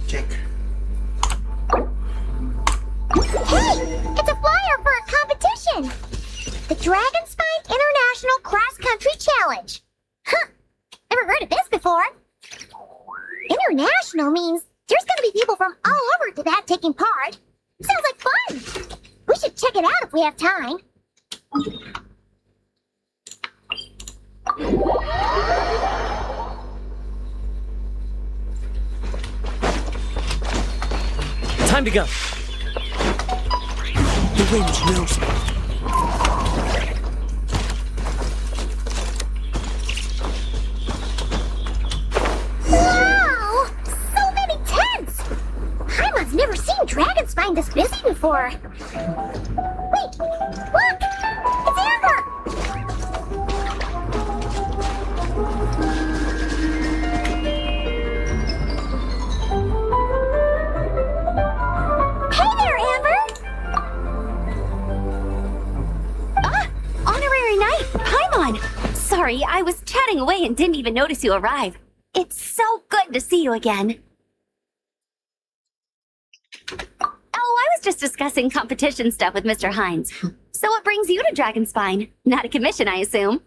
Check. Hey! It's a flyer for a competition! The Dragon Spike International Cross Country Challenge! Huh! Never heard of this before! International means there's gonna be people from all over to that taking part. Sounds like fun! We should check it out if we have time. Time to go. The wind knows me. Wow! So many tents! Paimon's never seen Dragonspine this busy before. Wait! Look! It's Amber! Hey there, Amber! Ah! Honorary Knight! Paimon! Sorry, I was chatting away and didn't even notice you arrive. It's so good to see you again. Oh, I was just discussing competition stuff with Mr. Hines. So what brings you to Dragonspine? Not a commission, I assume?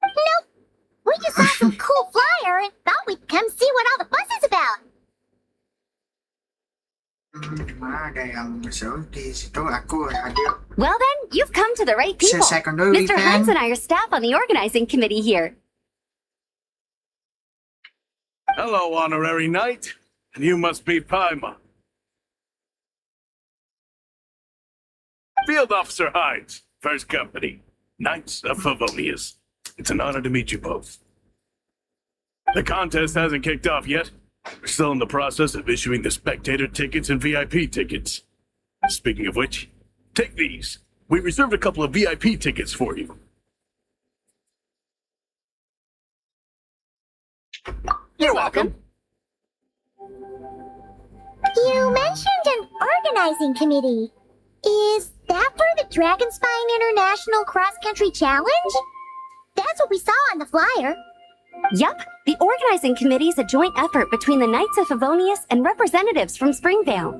Nope. We just saw some cool flyer and thought we'd come see what all the fuss is about. Ada yang masuk di situ, aku hadir. Well then, you've come to the right people. Secondary Mr. Hines and I are staff on the organizing committee here. Hello, Honorary Knight. And you must be Paimon. Field Officer Hines, First Company, Knights of Favonius. It's an honor to meet you both. The contest hasn't kicked off yet. We're still in the process of issuing the spectator tickets and VIP tickets. Speaking of which, take these. We reserved a couple of VIP tickets for you. You're welcome. You mentioned an organizing committee. Is that for the Dragonspine International Cross Country Challenge? That's what we saw on the flyer. Yup, the organizing committee is a joint effort between the Knights of Favonius and representatives from Springvale.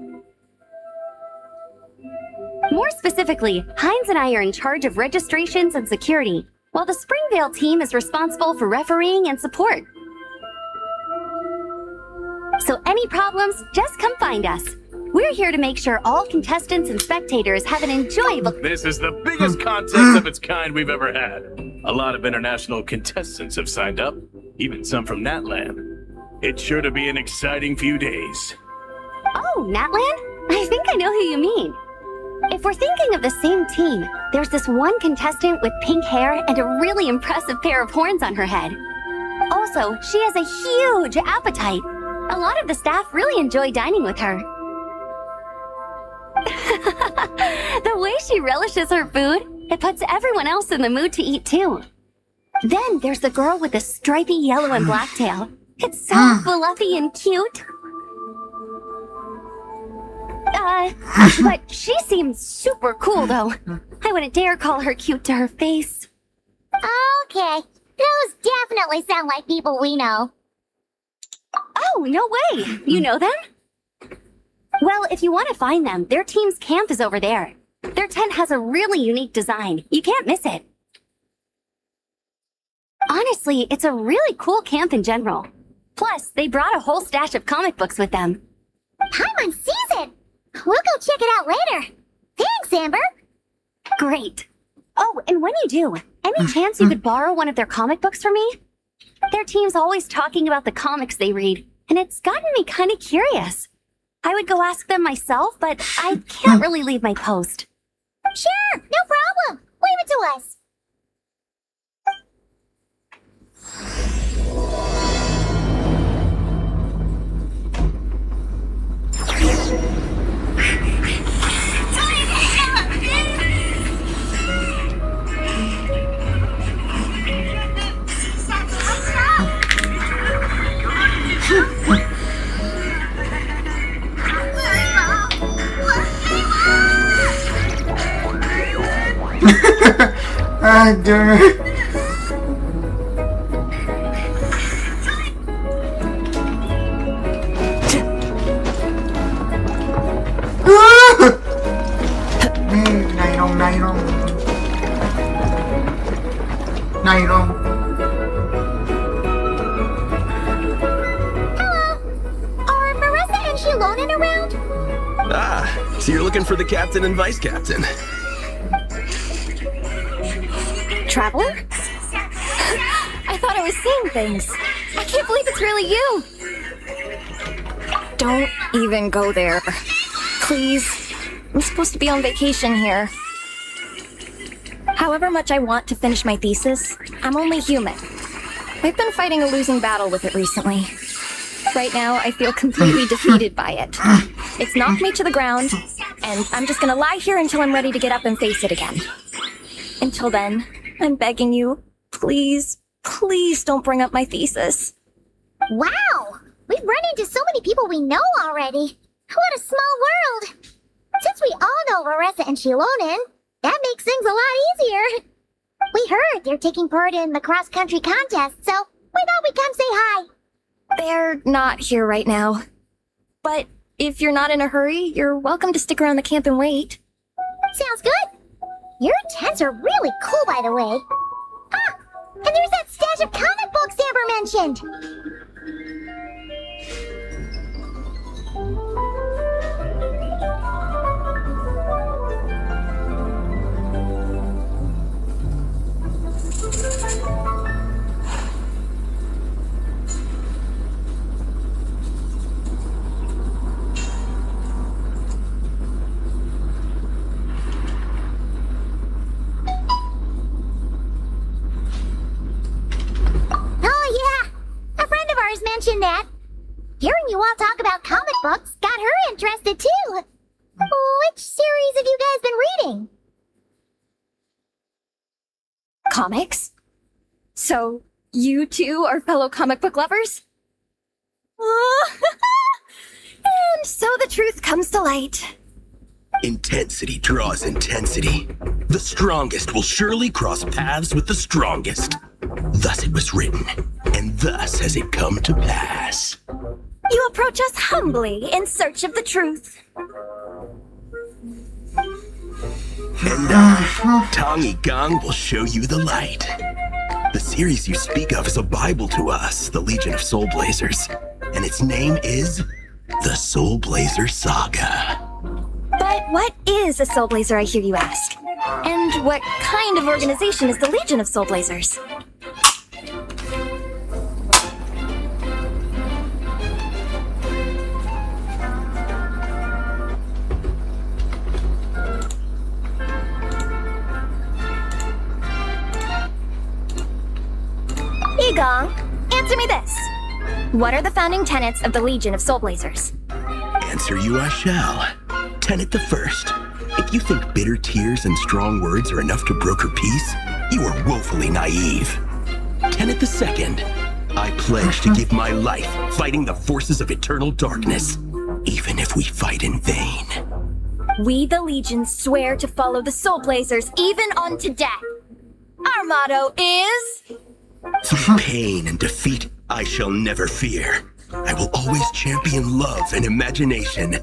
More specifically, Hines and I are in charge of registrations and security, while the Springvale team is responsible for refereeing and support. So any problems, just come find us. We're here to make sure all contestants and spectators have an enjoyable... This is the biggest contest of its kind we've ever had. A lot of international contestants have signed up, even some from Natland. It's sure to be an exciting few days. Oh, Natland? I think I know who you mean. If we're thinking of the same team, there's this one contestant with pink hair and a really impressive pair of horns on her head. Also, she has a huge appetite. A lot of the staff really enjoy dining with her. The way she relishes her food, it puts everyone else in the mood to eat too. Then there's the girl with the stripy yellow and black tail. It's so fluffy and cute. But she seems super cool though. I wouldn't dare call her cute to her face. Okay, those definitely sound like people we know. Oh, no way! You know them? Well, if you want to find them, their team's camp is over there. Their tent has a really unique design. You can't miss it. Honestly, it's a really cool camp in general. Plus, they brought a whole stash of comic books with them. Paimon sees it! We'll go check it out later. Thanks, Amber. Great. Oh, and when you do, any chance you could borrow one of their comic books for me? Their team's always talking about the comics they read, and it's gotten me kind of curious. I would go ask them myself, but I can't really leave my post. Sure, no problem. Leave it to us. Aduh. Nairong. Are Varesa and Shilonen around? Ah, so you're looking for the captain and vice captain. Traveler? I thought I was seeing things. I can't believe it's really you. Don't even go there. Please. I'm supposed to be on vacation here. However much I want to finish my thesis, I'm only human. I've been fighting a losing battle with it recently. Right now, I feel completely defeated by it. It's knocked me to the ground, and I'm just gonna lie here until I'm ready to get up and face it again. Until then, I'm begging you, please, please don't bring up my thesis. Wow! We've run into so many people we know already. What a small world! Since we all know Varesa and Shilonen, that makes things a lot easier. We heard they're taking part in the cross-country contest, so we thought we'd come say hi. They're not here right now. But if you're not in a hurry, you're welcome to stick around the camp and wait. Sounds good. Your tents are really cool, by the way. Ah, and there's that stash of comic books Amber mentioned. Mentioned that. Hearing you all talk about comic books got her interested too. Which series have you guys been reading? Comics? So, you two are fellow comic book lovers? And so the truth comes to light. Intensity draws intensity. The strongest will surely cross paths with the strongest. Thus it was written, and thus has it come to pass. You approach us humbly in search of the truth. And I, Tongi Gong, will show you the light. The series you speak of is a Bible to us, the Legion of Soul Blazers, and its name is the Soul Blazer Saga. But what is a Soul Blazer, I hear you ask? And what kind of organization is the Legion of Soul Blazers? Igong, answer me this. What are the founding tenets of the Legion of Soulblazers? Answer you I shall. Tenet the first. If you think bitter tears and strong words are enough to broker peace, you are woefully naive. Tenet the second. I pledge to give my life fighting the forces of eternal darkness, even if we fight in vain. We, the Legion, swear to follow the Soulblazers even unto death. Our motto is... Through pain and defeat, I shall never fear. I will always champion love and imagination.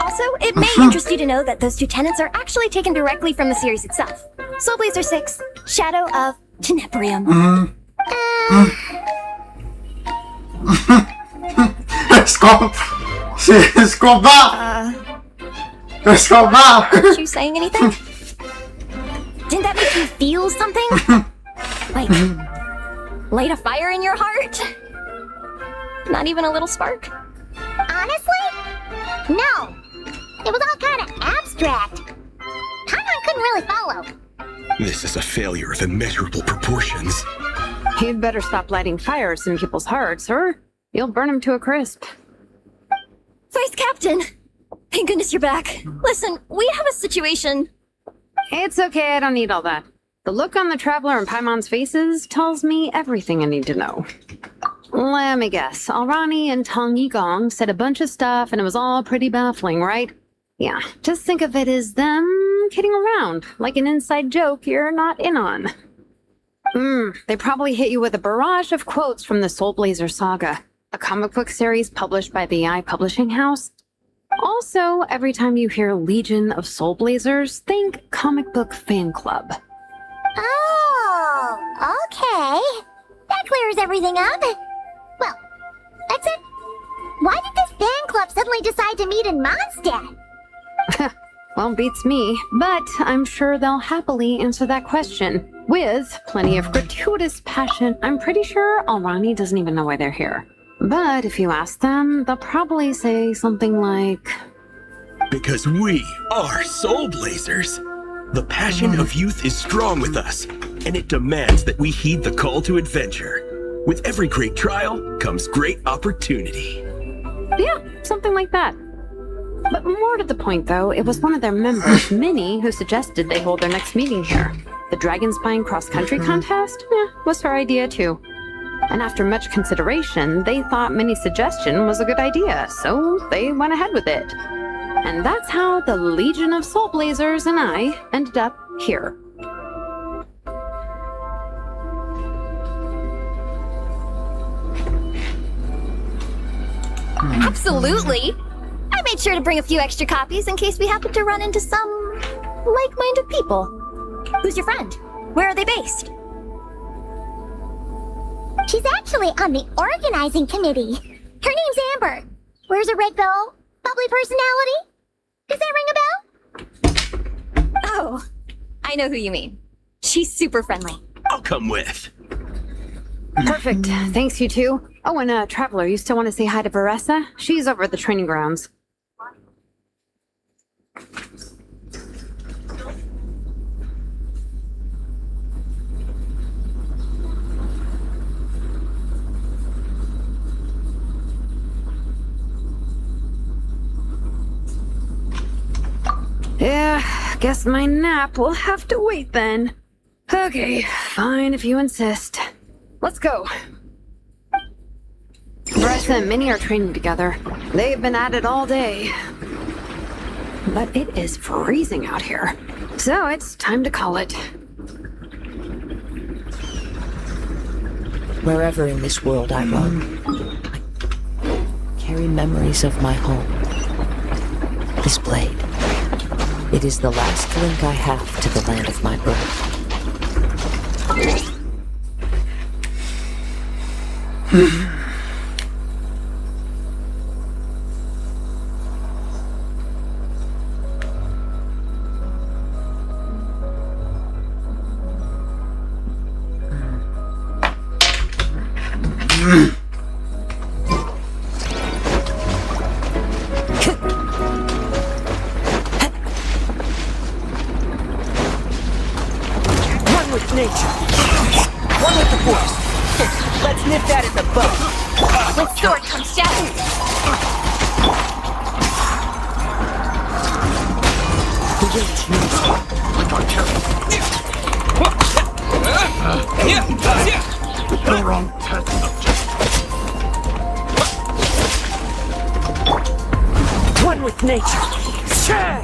Also, it may interest you to know that those two tenets are actually taken directly from the series itself. Soulblazer 6, Shadow of Tenebrium. Scroll. Scroll back. Scroll back. Aren't you saying anything? Didn't that make you feel something? Like, light a fire in your heart? Not even a little spark? Honestly? No. It was all kind of abstract. Paimon couldn't really follow. This is a failure of immeasurable proportions. You'd better stop lighting fires in people's hearts, or you'll burn them to a crisp. Vice Captain! Thank goodness you're back. Listen, we have a situation. It's okay, I don't need all that. The look on the Traveler and Paimon's faces tells me everything I need to know. Let me guess. Alrani and Tong Yigong said a bunch of stuff and it was all pretty baffling, right? Yeah, just think of it as them kidding around, like an inside joke you're not in on. They probably hit you with a barrage of quotes from the Soulblazer saga, a comic book series published by the I Publishing House. Also, every time you hear Legion of Soulblazers, think comic book fan club. Oh, okay. That clears everything up. Well, except, why did this fan club suddenly decide to meet in Mondstadt? Well, beats me, but I'm sure they'll happily answer that question. With plenty of gratuitous passion, I'm pretty sure Alrani doesn't even know why they're here. But if you ask them, they'll probably say something like... Because we are Soulblazers. The passion of youth is strong with us, and it demands that we heed the call to adventure. With every great trial comes great opportunity. Yeah, something like that. But more to the point, though, it was one of their members, Minnie, who suggested they hold their next meeting here. The Dragon Spine cross-country contest? Was her idea, too. And after much consideration, they thought Minnie's suggestion was a good idea, so they went ahead with it. And that's how the Legion of Soulblazers and I ended up here. Absolutely! I made sure to bring a few extra copies in case we happen to run into some like-minded people. Who's your friend? Where are they based? She's actually on the organizing committee. Her name's Amber. Wears a red bow. Bubbly personality. Does that ring a bell? Oh, I know who you mean. She's super friendly. I'll come with. Perfect. Thanks, you two. Oh, and Traveler, you still want to say hi to Varesa? She's over at the training grounds. Yeah, guess my nap will have to wait then. Okay, fine if you insist. Let's go. Varesa and Minnie are training together. They've been at it all day. But it is freezing out here. So it's time to call it. Wherever in this world I roam, I carry memories of my home. This blade. It is the last link I have to the land of my birth. One with nature. One with the force. Nip that in the bud. With sword comes death. The village needs The wrong test subject. one with nature. Share!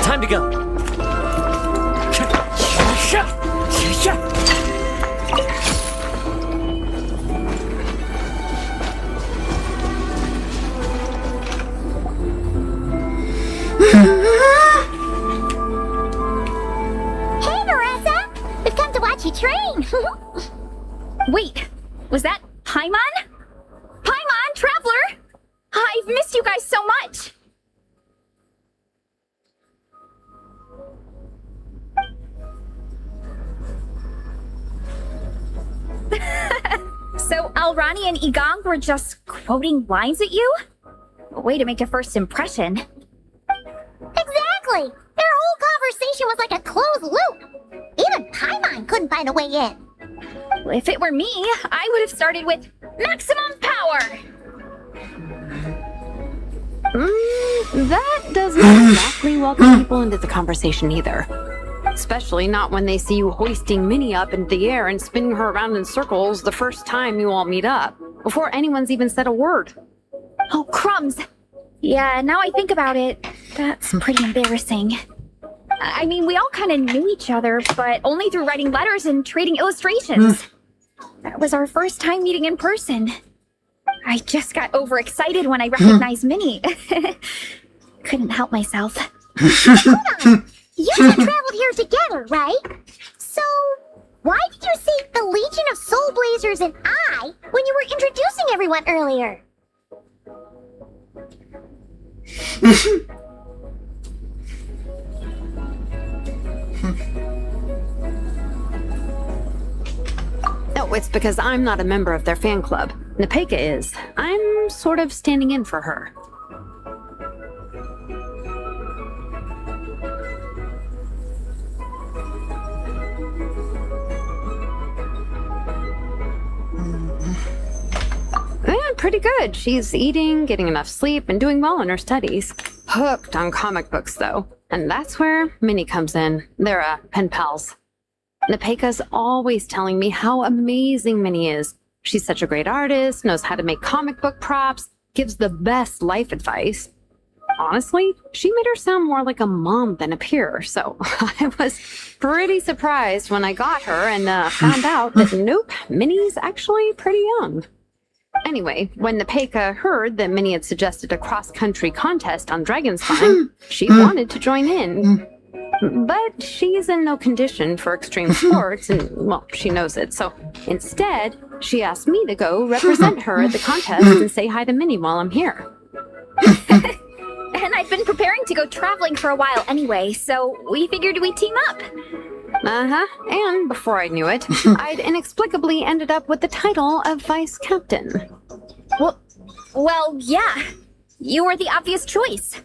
Time to go. Hey, Varesa! We've come to watch you train. Wait, was that Paimon? Paimon, Traveler! I've missed you guys so much! So Alrani and Igong were just quoting lines at you? Way to make a first impression. Exactly! Their whole conversation was like a closed loop. Even Paimon couldn't find a way in. If it were me, I would have started with maximum power! That does not exactly welcome people into the conversation either. Especially not when they see you hoisting Minnie up into the air and spinning her around in circles the first time you all meet up, before anyone's even said a word. Oh, crumbs! Yeah, now I think about it, that's pretty embarrassing. I mean, we all kind of knew each other, but only through writing letters and trading illustrations. That was our first time meeting in person. I just got overexcited when I recognized Minnie. Couldn't help myself. You two traveled here together, right? So, why did you say the Legion of Soul Blazers and I when you were introducing everyone earlier? No, it's because I'm not a member of their fan club. Nepeka is. I'm sort of standing in for her. Yeah, pretty good. She's eating, getting enough sleep, and doing well in her studies. Hooked on comic books, though. And that's where Minnie comes in. They're pen pals. Nepeka's always telling me how amazing Minnie is. She's such a great artist, knows how to make comic book props, gives the best life advice. Honestly, she made her sound more like a mom than a peer, so I was pretty surprised when I got her and found out that nope, Minnie's actually pretty young. Anyway, when Nepeka heard that Minnie had suggested a cross-country contest on Dragonspine, she wanted to join in. But she's in no condition for extreme sports, and, well, she knows it. So instead, she asked me to go represent her at the contest and say hi to Minnie while I'm here. And I've been preparing to go traveling for a while anyway, so we figured we'd team up. And before I knew it, I'd inexplicably ended up with the title of vice captain. Well, yeah. You were the obvious choice.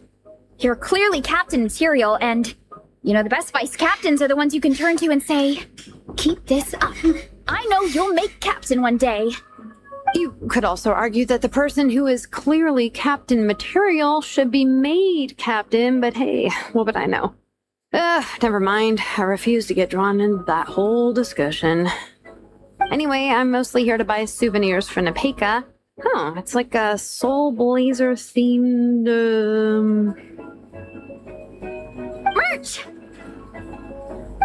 You're clearly captain material, and you know the best vice captains are the ones you can turn to and say, keep this up. I know you'll make captain one day. You could also argue that the person who is clearly captain material should be made captain, but hey, what would I know? Never mind. I refuse to get drawn into that whole discussion. Anyway, I'm mostly here to buy souvenirs for Nepeka. Oh, it's like a Soul Blazer themed, Merch!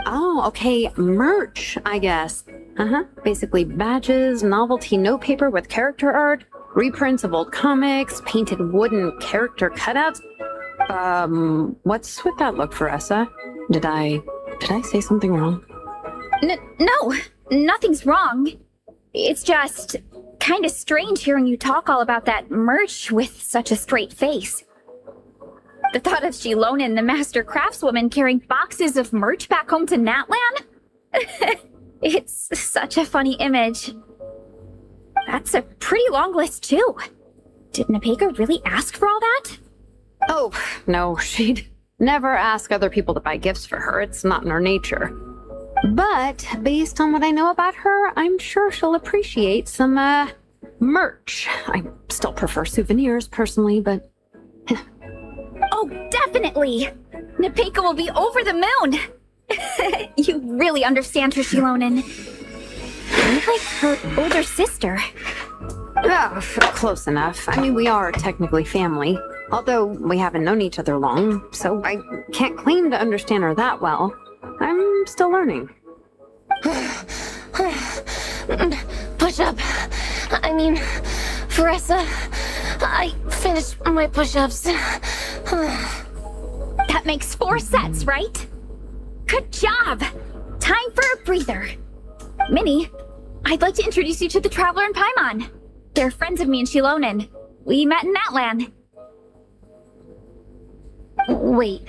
Oh, okay, merch, I guess. Basically badges, novelty notepaper with character art, reprints of old comics, painted wooden character cutouts. What's with that look, Varesa? Did I say something wrong? No, nothing's wrong. It's just kind of strange hearing you talk all about that merch with such a straight face. The thought of Shilonen, the master craftswoman, carrying boxes of merch back home to Natlan? It's such a funny image. That's a pretty long list, too. Did Nepeka really ask for all that? Oh, no, she'd never ask other people to buy gifts for her. It's not in her nature. But based on what I know about her, I'm sure she'll appreciate some, merch. I still prefer souvenirs, personally, but... Oh, definitely! Nepeka will be over the moon! You really understand her, Shilonen. You're like her older sister. Oh, close enough. I mean, we are technically family. Although we haven't known each other long, so I can't claim to understand her that well. I'm still learning. Push-up. I mean, Varesa, I finished my push-ups. That makes 4 sets, right? Good job! Time for a breather. Minnie, I'd like to introduce you to the Traveler and Paimon. They're friends of me and Shilonen. We met in Natlan. Wait.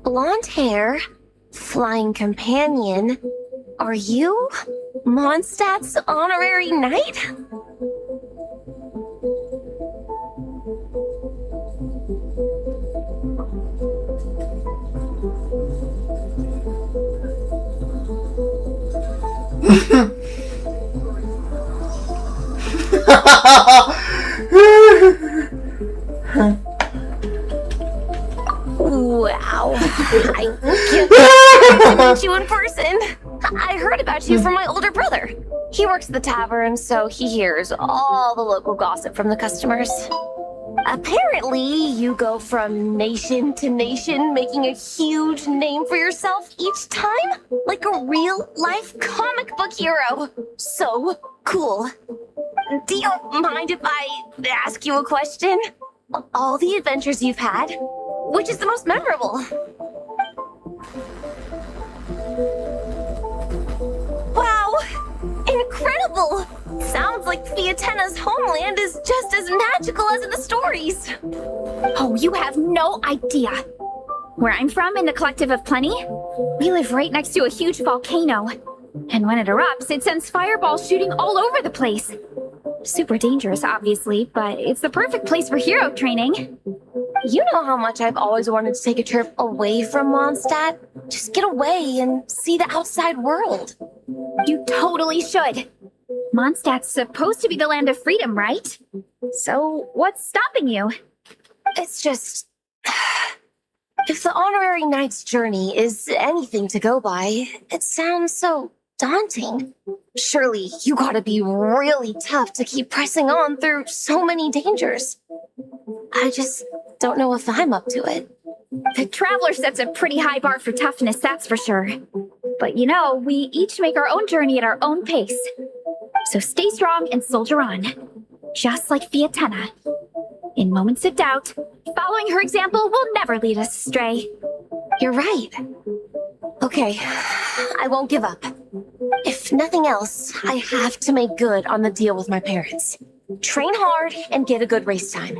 Blonde hair, flying companion. Are you Mondstadt's honorary knight? Wow. I can't meet you in person. I heard about you from my older brother. He works at the tavern, so he hears all the local gossip from the customers. Apparently, you go from nation to nation, making a huge name for yourself each time, like a real-life comic book hero. So cool. Do you mind if I ask you a question? Of all the adventures you've had, which is the most memorable? Wow! Incredible! Sounds like Fiatena's homeland is just as magical as in the stories. Oh, you have no idea. Where I'm from, in the Collective of Plenty, we live right next to a huge volcano. And when it erupts, it sends fireballs shooting all over the place. Super dangerous, obviously, but it's the perfect place for hero training. You know how much I've always wanted to take a trip away from Mondstadt? Just get away and see the outside world. You totally should. Mondstadt's supposed to be the land of freedom, right? So what's stopping you? It's just... If the honorary knight's journey is anything to go by, it sounds so daunting. Surely you gotta be really tough to keep pressing on through so many dangers. I just don't know if I'm up to it. The Traveler sets a pretty high bar for toughness, that's for sure. But you know, we each make our own journey at our own pace. So stay strong and soldier on. just like Fiatena. In moments of doubt, following her example will never lead us astray. You're right. Okay, I won't give up. If nothing else, I have to make good on the deal with my parents. Train hard and get a good race time.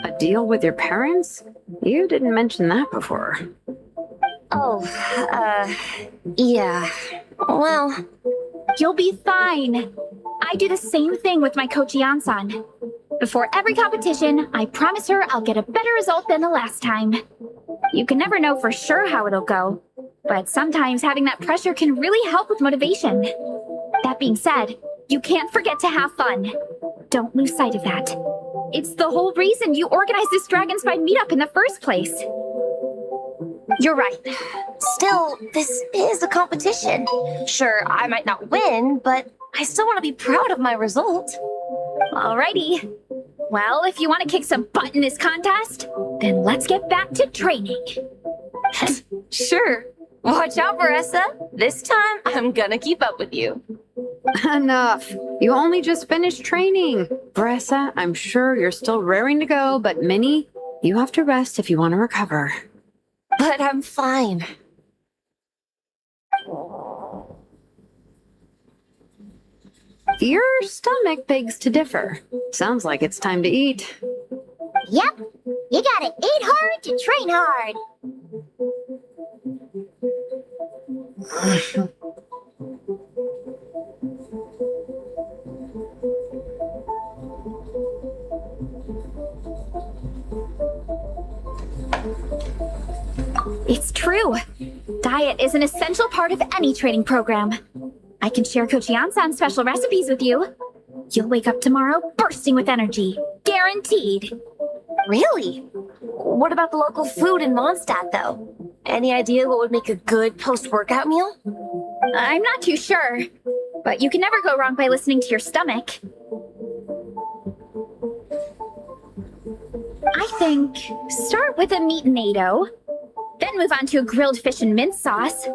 A deal with your parents? You didn't mention that before. Oh, yeah. Well, You'll be fine. I do the same thing with my coach Yan-san. Before every competition, I promise her I'll get a better result than the last time. You can never know for sure how it'll go, but sometimes having that pressure can really help with motivation. That being said, you can't forget to have fun. Don't lose sight of that. It's the whole reason you organized this Dragon's Spine meetup in the first place. you're right. Still, this is a competition. Sure, I might not win, but I still want to be proud of my result. Alrighty. Well, if you want to kick some butt in this contest, then let's get back to training. Sure. Watch out, Varesa. This time, I'm gonna keep up with you. Enough. You only just finished training. Varesa, I'm sure you're still raring to go, but Minnie, you have to rest if you want to recover. But I'm fine. Your stomach begs to differ. Sounds like it's time to eat. Yep. You gotta eat hard to train hard. It's true. Diet is an essential part of any training program. I can share Coach Yan-san's special recipes with you. You'll wake up tomorrow bursting with energy. Guaranteed. Really? What about the local food in Mondstadt, though? Any idea what would make a good post-workout meal? I'm not too sure, but you can never go wrong by listening to your stomach. I think start with a meat-nado, then move on to a grilled fish and mint sauce,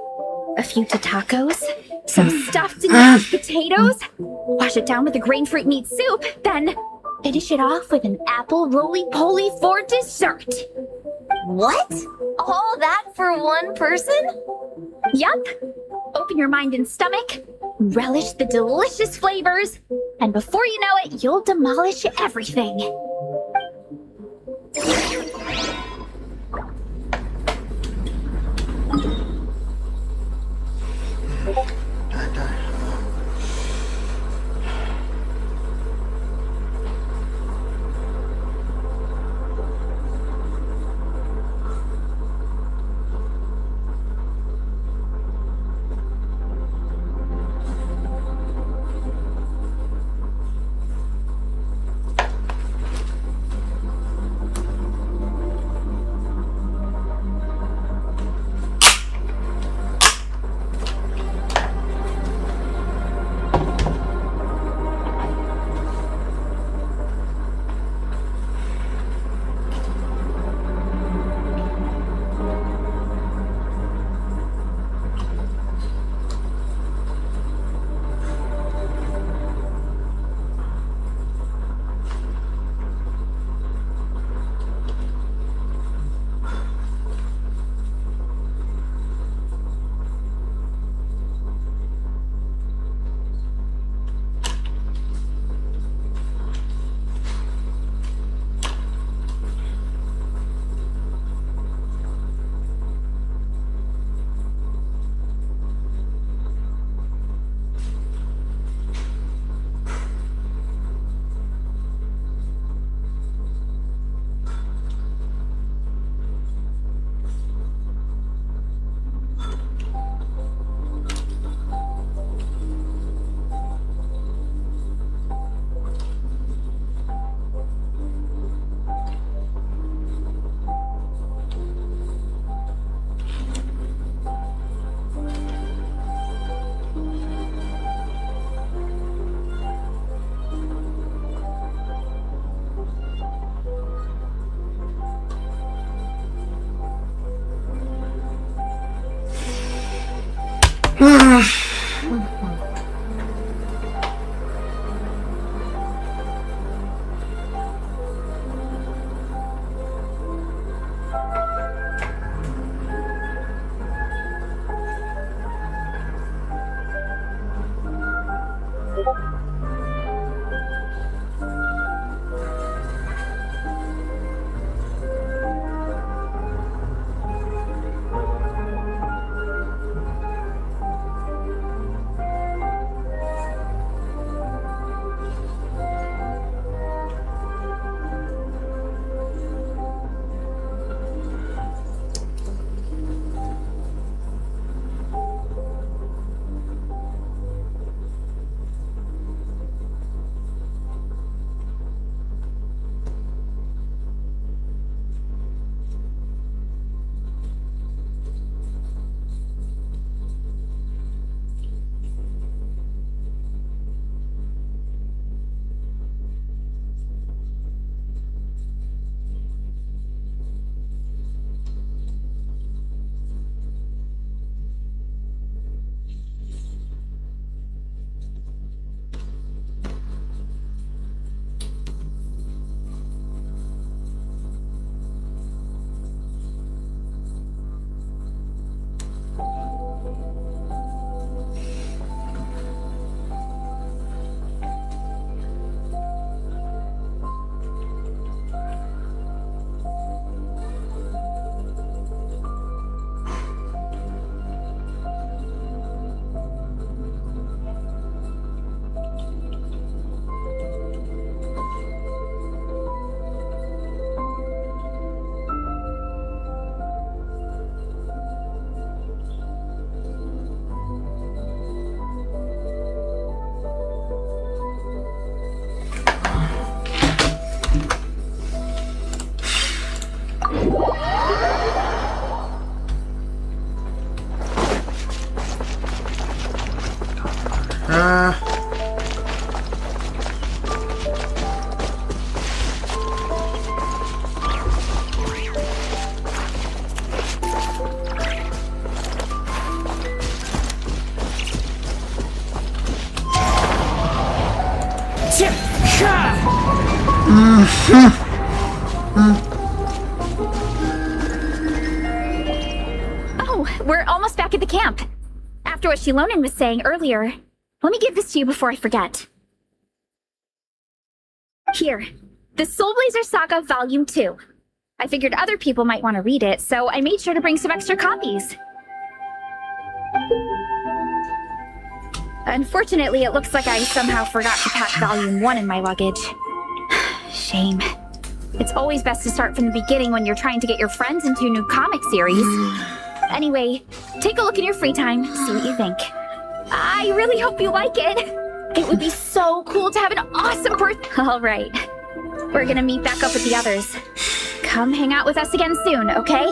a few tacos, some stuffed and mashed potatoes, wash it down with a grain fruit meat soup, then finish it off with an apple roly-poly for dessert. What? All that for one person? Yup. Open your mind and stomach, relish the delicious flavors, and before you know it, you'll demolish everything. Oh, we're almost back at the camp. After what Shilonen was saying earlier, let me give this to you before I forget. Here, the Soul Blazer Saga Volume 2. I figured other people might want to read it, so I made sure to bring some extra copies. Unfortunately, it looks like I somehow forgot to pack Volume 1 in my luggage. Shame. It's always best to start from the beginning when you're trying to get your friends into a new comic series. Anyway, take a look in your free time, see what you think. I really hope you like it. It would be so cool to have an awesome birthday. All right. We're gonna meet back up with the others. Come hang out with us again soon, okay?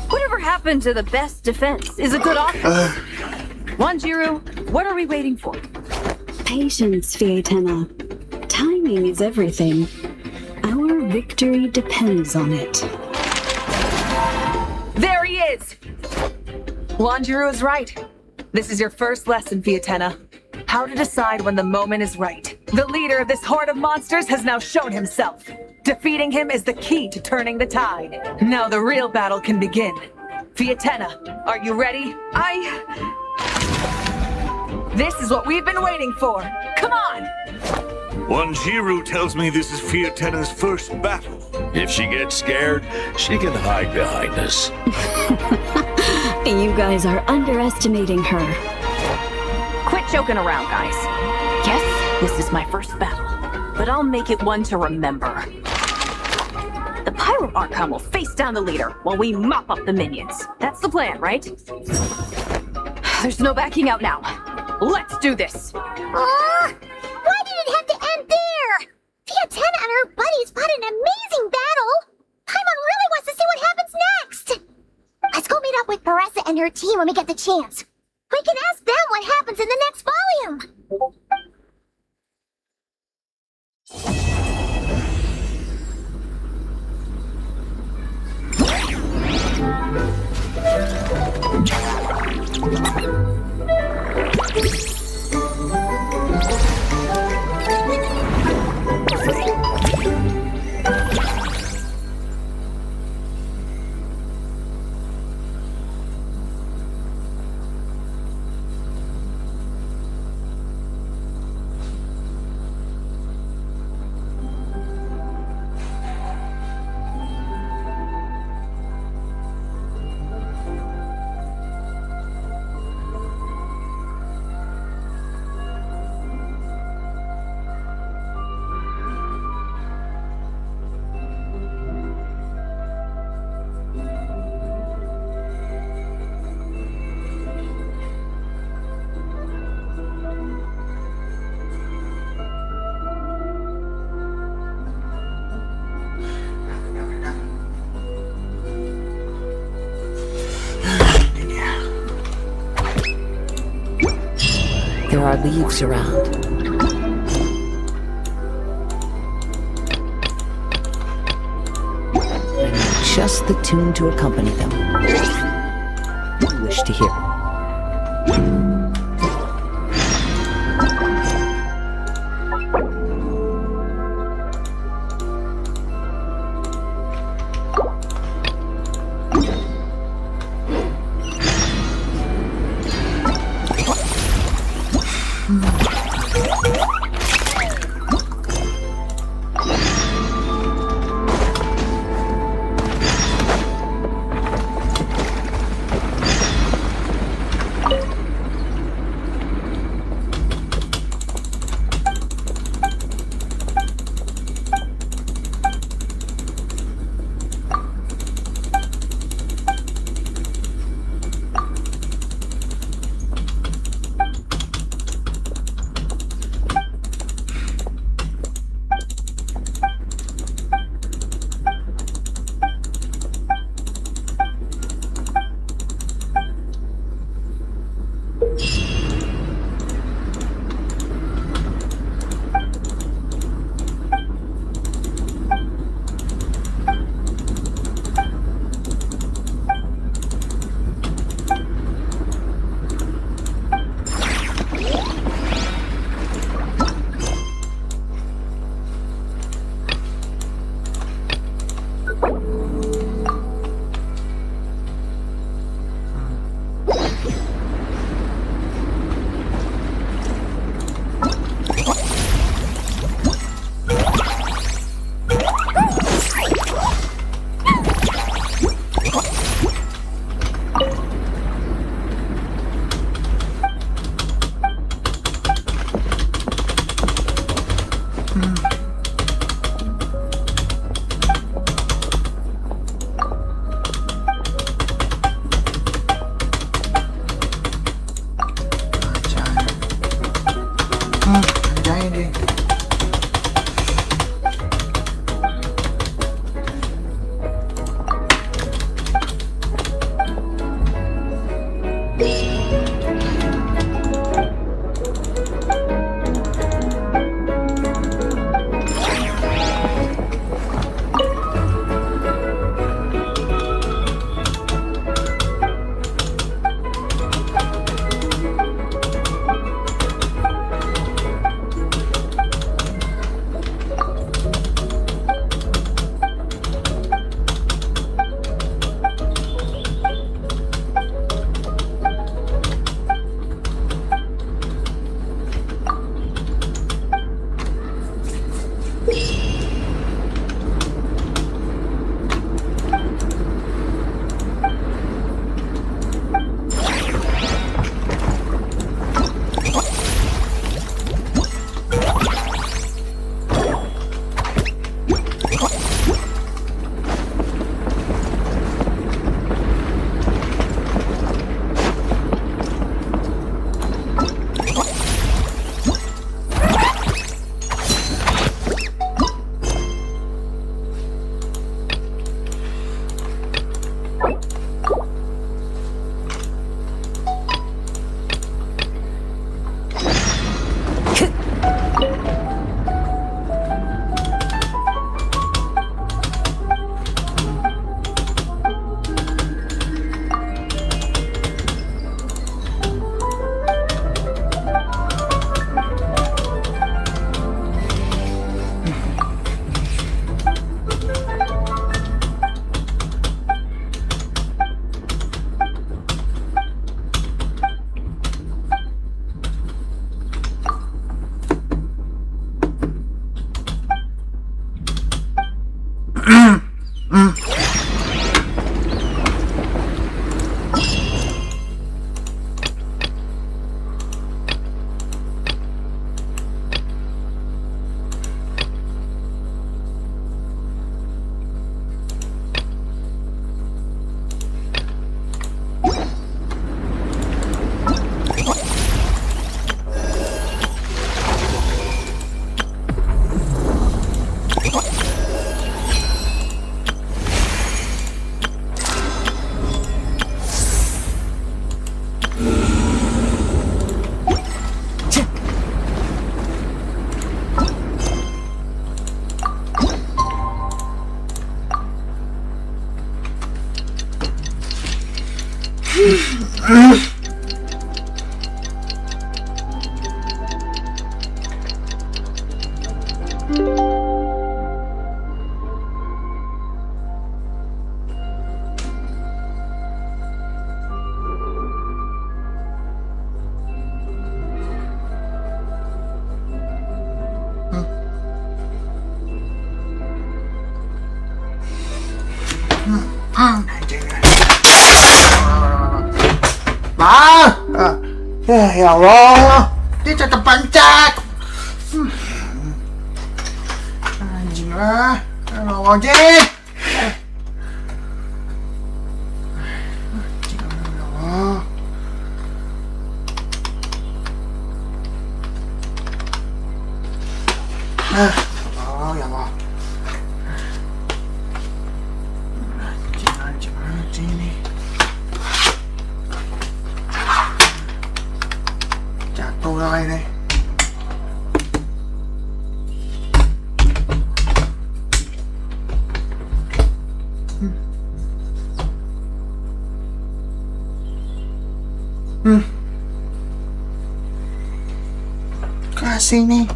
Whatever happened to the best defense is a good offense. Wanjiru, what are we waiting for? Patience, Fietena. Timing is everything. Our victory depends on it. There he is! Wanjiru is right. This is your first lesson, Fietena. How to decide when the moment is right. The leader of this horde of monsters has now shown himself. Defeating him is the key to turning the tide. Now the real battle can begin. Fietena, are you ready? This is what we've been waiting for. Come on! Wanjiru tells me this is Fietena's first battle. If she gets scared, she can hide behind us. You guys are underestimating her. Quit joking around, guys. Yes, this is my first battle, but I'll make it one to remember. The Pyro Archon will face down the leader while we mop up the minions. That's the plan, right? There's no backing out now. Let's do this! Why did it have to end there? Fietena and her buddies fought an amazing battle! Paimon really wants to see what happens next! Let's go meet up with Varesa and her team when we get the chance. We can ask them what happens in the next volume! are leaves around. I know just the tune to accompany them. You wish to hear. Ya Allah, dia tetap pancat. Anjing lah, Allah anjing. Ya Allah. Oh ya Allah. Anjing nih. Jatuh lah ini. Kasih nih.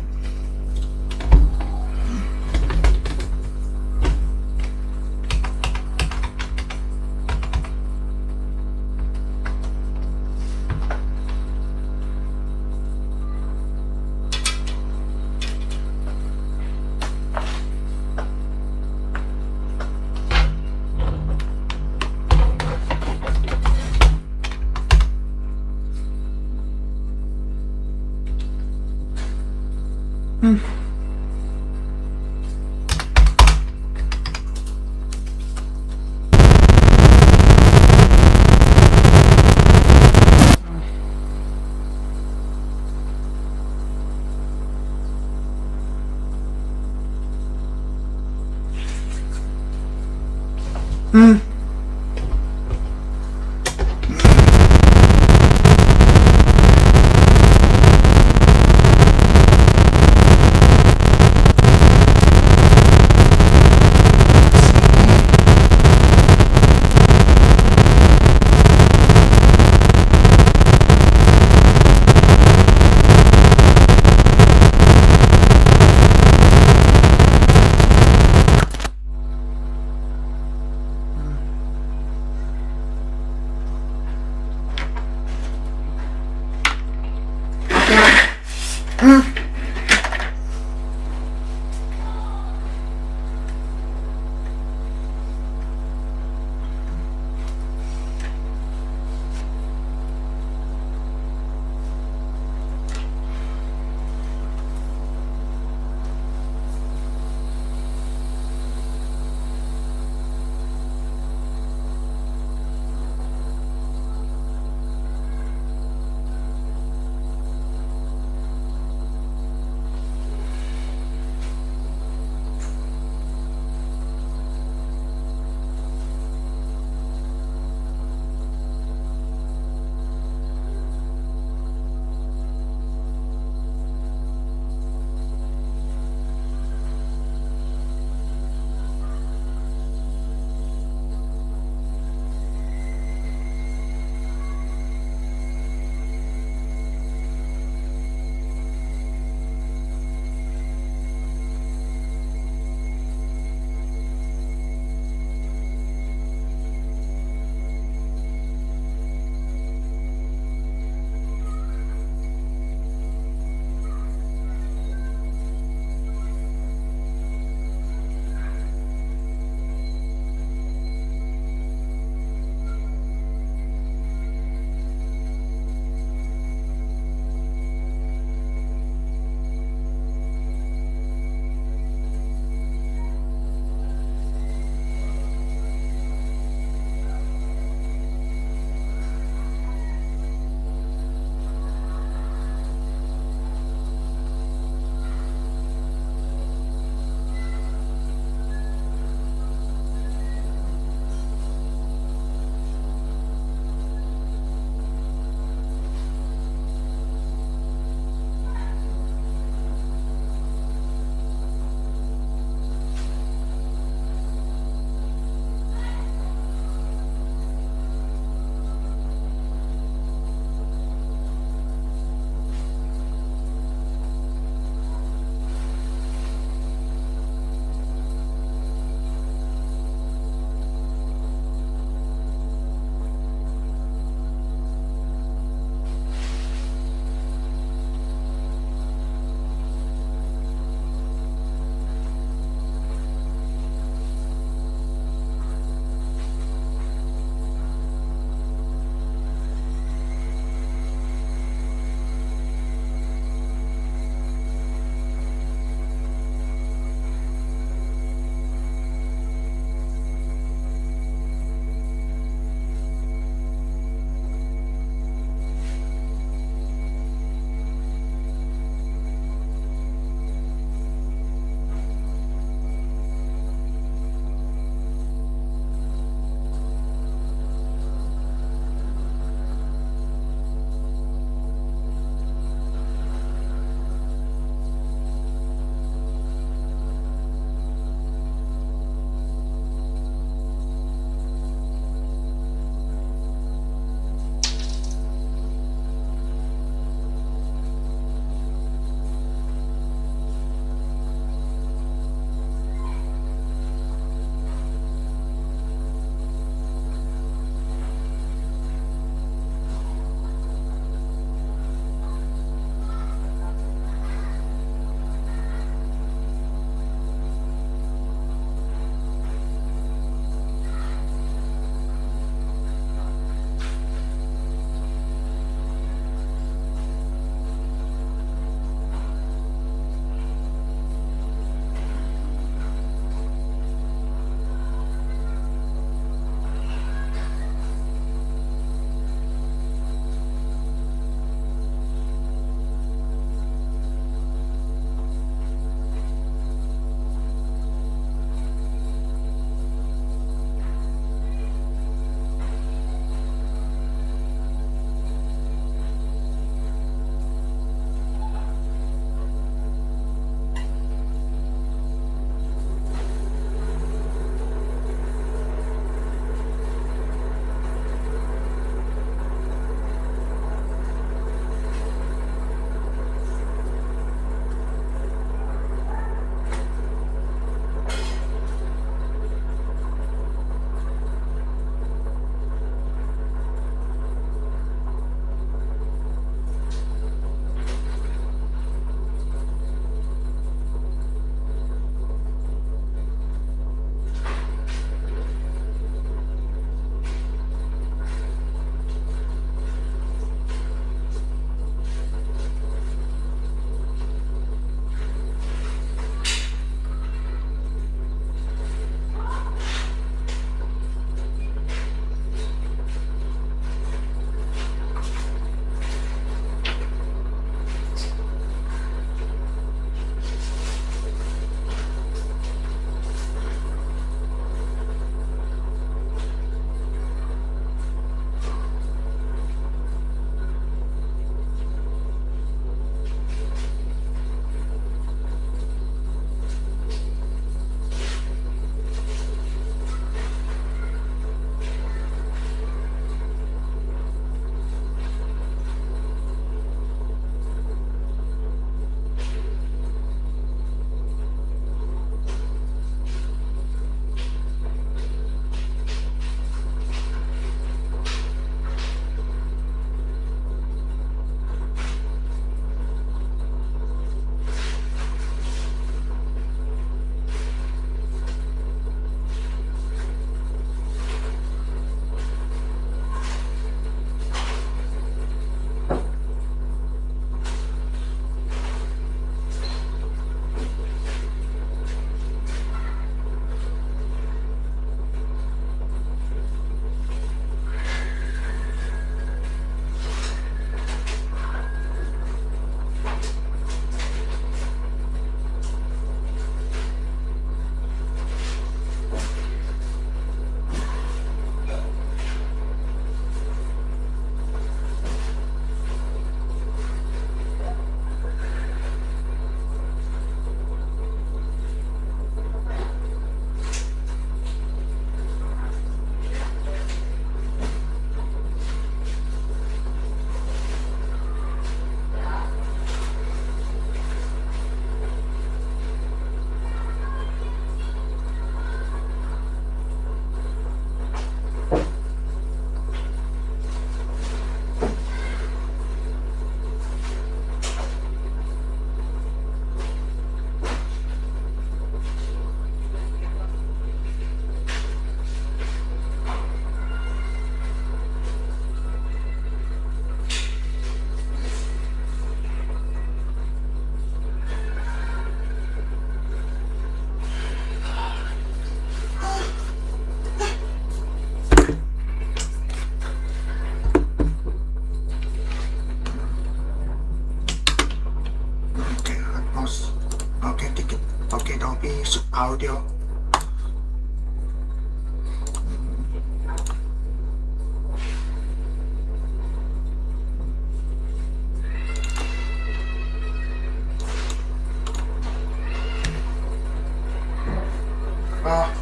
Oke, Dolby audio.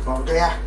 Vào đây à.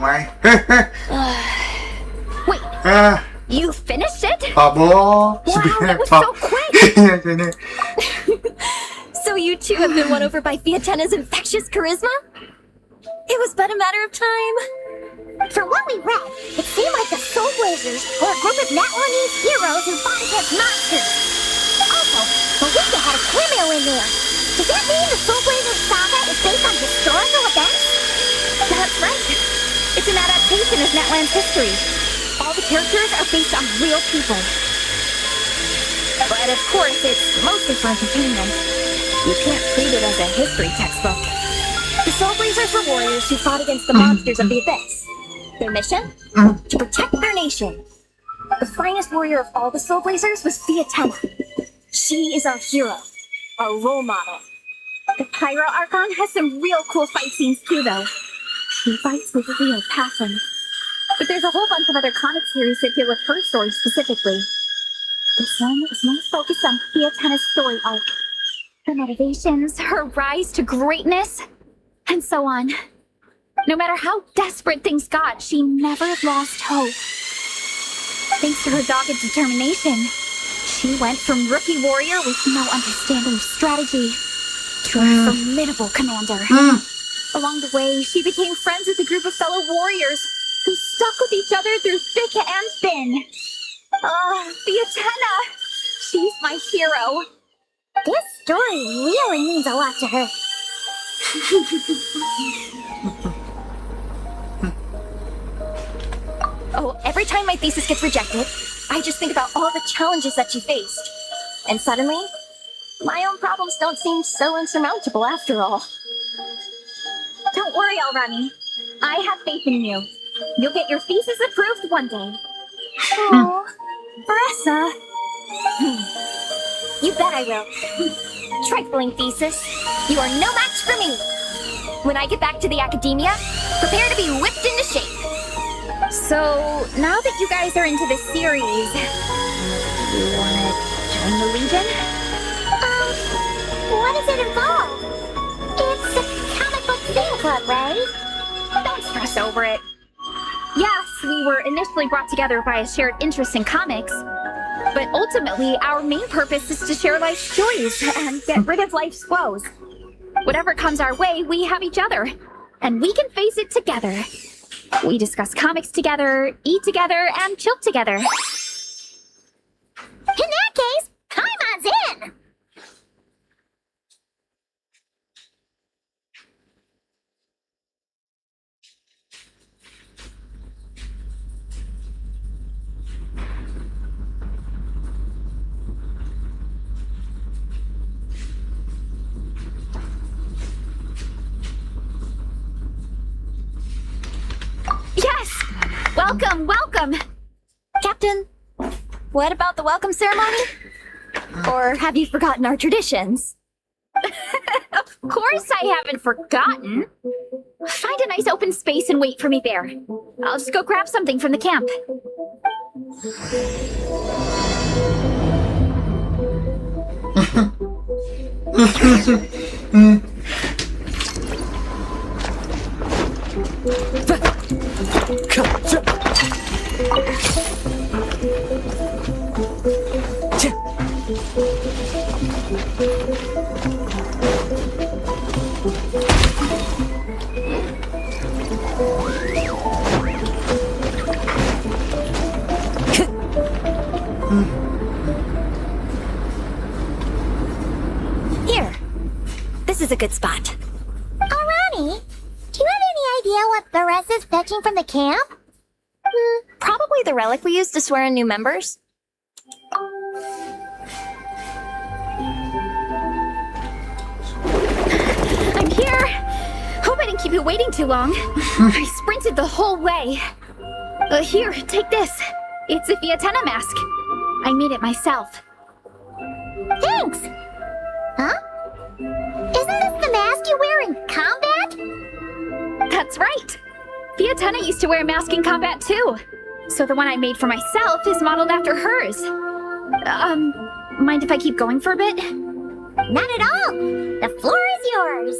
mày. Wait, À, you finished it? bố. Wow, that was so quick! Thế này. So you two have been won over by Fiatena's infectious charisma? It was but a matter of time. From what we read, it seemed like the Soul Blazers were a group of Natlanese heroes who fought against monsters. Also, Malika had a cameo in there. Does that mean the Soul Blazers saga is based on historical events? That's right. It's an adaptation of Natlan's history. All the characters are based on real people. But of course, it's mostly for entertainment. You can't treat it as a history textbook. The Soul Blazers were warriors who fought against the monsters of the Abyss. Their mission? To protect their nation. The finest warrior of all the Soul Blazers was Fiatena. She is our hero, our role model. The Pyro Archon has some real cool fight scenes too, though. He fights with real passion. But there's a whole bunch of other comic series that deal with her story specifically. This one is more focused on Fiatena's story arc. Her motivations, her rise to greatness, and so on. No matter how desperate things got, she never lost hope. Thanks to her dogged determination, she went from rookie warrior with no understanding of strategy to a formidable commander. Along the way, she became friends with a group of fellow warriors who stuck with each other through thick and thin. Fiatena! She's my hero. This story really means a lot to her. Oh, every time my thesis gets rejected, I just think about all the challenges that she faced. And suddenly, my own problems don't seem so insurmountable after all. Don't worry, Alrani. I have faith in you. You'll get your thesis approved one day. Oh, Varesa. You bet I will. Trifling thesis, you are no match for me. When I get back to the academia, prepare to be whipped into shape. So, now that you guys are into this series, you wanna join the Legion? What does it involve? It's a comic book fan club, right? Don't stress over it. Yes, we were initially brought together by a shared interest in comics, but ultimately our main purpose is to share life's joys and get rid of life's woes. Whatever comes our way, we have each other, and we can face it together. We discuss comics together, eat together, and chill together. In that case, Paimon's in! Yes! Welcome, welcome! Captain, what about the welcome ceremony? Or have you forgotten our traditions? Of course I haven't forgotten. Find a nice open space and wait for me there. I'll just go grab something from the camp. Here. This is a good spot. Alrighty. Do you have any idea what Varesa's fetching from the camp? Probably the relic we used to swear in new members. I'm here! Hope I didn't keep you waiting too long. I sprinted the whole way. Here, take this. It's a Fiatena mask. I made it myself. Thanks! Huh? Isn't this the mask you wear in combat? That's right. Fiatena used to wear a mask in combat too. So the one I made for myself is modeled after hers. Mind if I keep going for a bit? Not at all! The floor is yours!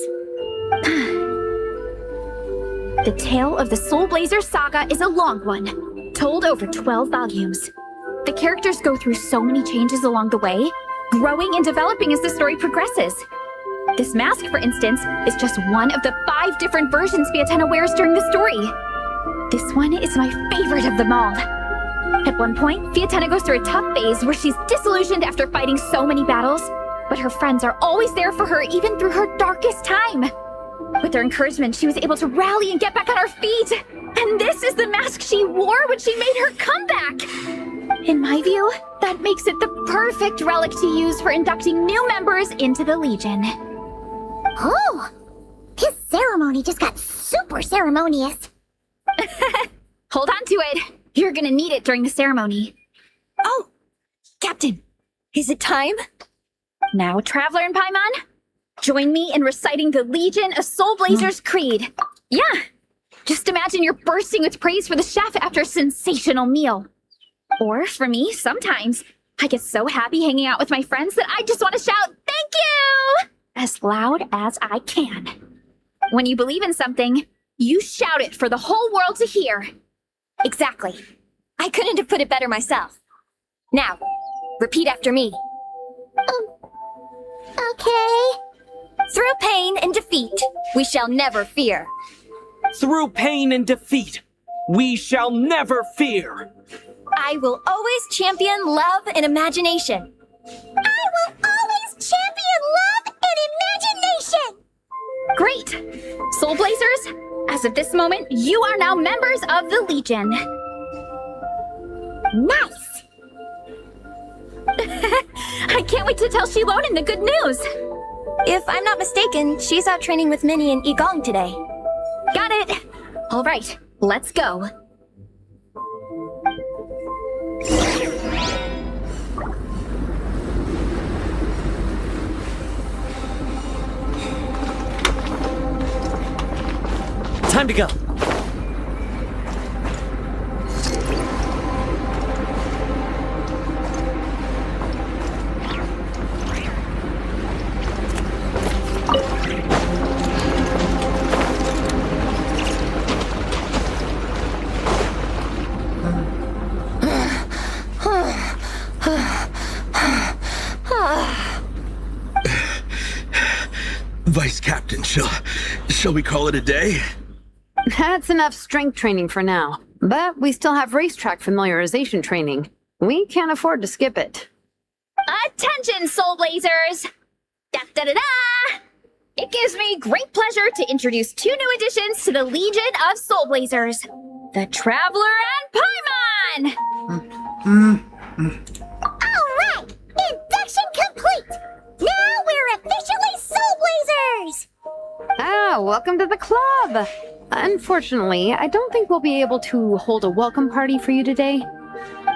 The tale of the Soul Blazer saga is a long one, told over 12 volumes. The characters go through so many changes along the way, growing and developing as the story progresses. This mask, for instance, is just one of the 5 different versions Fiatenna wears during the story. This one is my favorite of them all. At one point, Fiatenna goes through a tough phase where she's disillusioned after fighting so many battles, but her friends are always there for her even through her darkest time. With their encouragement, she was able to rally and get back on her feet. And this is the mask she wore when she made her comeback. In my view, that makes it the perfect relic to use for inducting new members into the Legion. Oh, his ceremony just got super ceremonious. Hold on to it. You're gonna need it during the ceremony. Oh, Captain, is it time? Now, Traveler and Paimon, join me in reciting the Legion of Soul Blazers Creed. Yeah, just imagine you're bursting with praise for the chef after a sensational meal. Or for me, sometimes, I get so happy hanging out with my friends that I just want to shout, "Thank you!" as loud as I can. When you believe in something, you shout it for the whole world to hear. Exactly. I couldn't have put it better myself. Now, repeat after me. Okay. Through pain and defeat, we shall never fear. Through pain and defeat, we shall never fear. I will always champion love and imagination. I will always champion love and imagination! Great! Soul Blazers, as of this moment, you are now members of the Legion. Nice! I can't wait to tell Shilonen the good news. If I'm not mistaken, she's out training with Minnie and Igong today. Got it! All right, let's go. Time to go. Vice Captain, shall we call it a day? That's enough strength training for now. But we still have racetrack familiarization training. We can't afford to skip it. Attention, Soul Blazers! Da-da-da-da! It gives me great pleasure to introduce 2 new additions to the Legion of Soul Blazers. The Traveler and Paimon! Alright! Induction complete! Now we're officially Soul Blazers! Welcome to the club! Unfortunately, I don't think we'll be able to hold a welcome party for you today.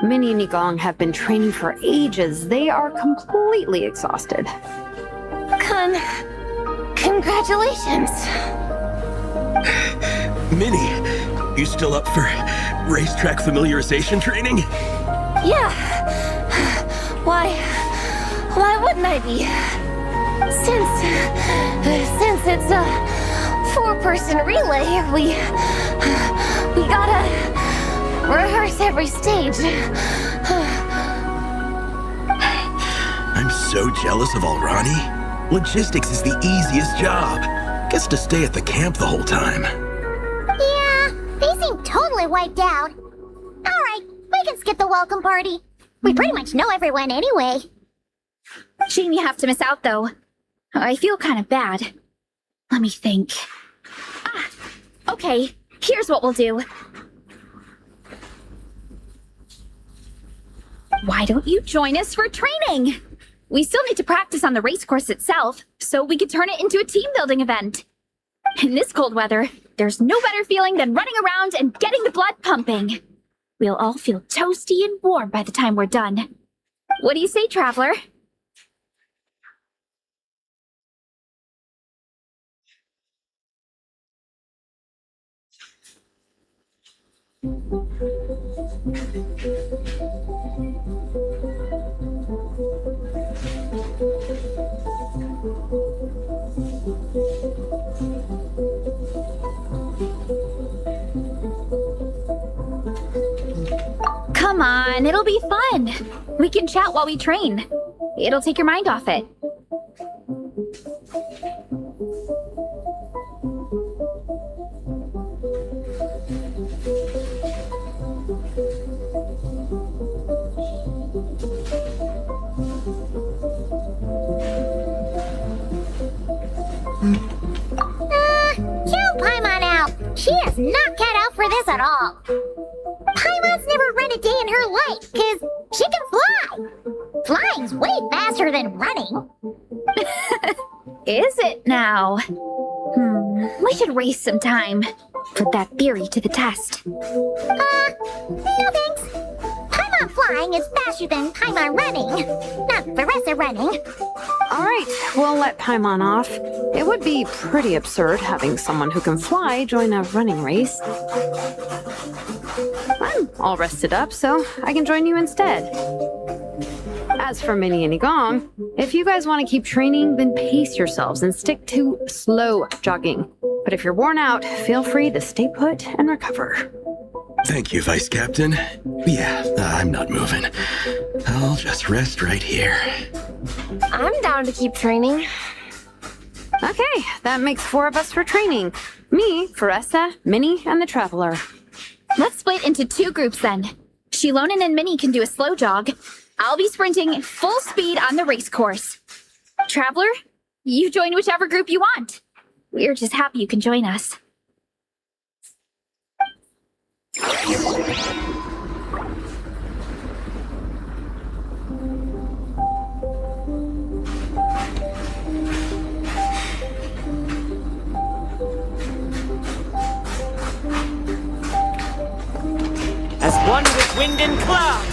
Minnie and Igong have been training for ages. They are completely exhausted. Congratulations. Minnie, you still up for racetrack familiarization training? Yeah. Why wouldn't I be? Since it's a 4-person relay, we gotta rehearse every stage. I'm so jealous of Alrani. Logistics is the easiest job. Gets to stay at the camp the whole time. Yeah, they seem totally wiped out. Alright, we can skip the welcome party. We pretty much know everyone anyway. Shame you have to miss out, though. I feel kind of bad. Let me think. Okay, here's what we'll do. Why don't you join us for training? We still need to practice on the race course itself, so we could turn it into a team-building event. In this cold weather, there's no better feeling than running around and getting the blood pumping. We'll all feel toasty and warm by the time we're done. What do you say, Traveler? on, it'll be fun. We can chat while we train. It'll take your mind off it. Kill Paimon out! She is not cut out for this at all. Paimon's never run a day in her life, cause she can fly! Flying's way faster than running. Is it now? We should race sometime. Put that theory to the test. No thanks. Paimon flying is faster than Paimon running. Not Varesa running. Alright, we'll let Paimon off. It would be pretty absurd having someone who can fly join a running race. I'm all rested up, so I can join you instead. As for Minnie and Igong, if you guys want to keep training, then pace yourselves and stick to slow jogging. But if you're worn out, feel free to stay put and recover. Thank you, Vice Captain. Yeah, I'm not moving. I'll just rest right here. I'm down to keep training. Okay, that makes 4 of us for training. Me, Varesa, Minnie, and the Traveler. Let's split into 2 groups then. Shilonen and Minnie can do a slow jog. I'll be sprinting full speed on the race course. Traveler, you join whichever group you want. We're just happy you can join us. As one with wind and cloud!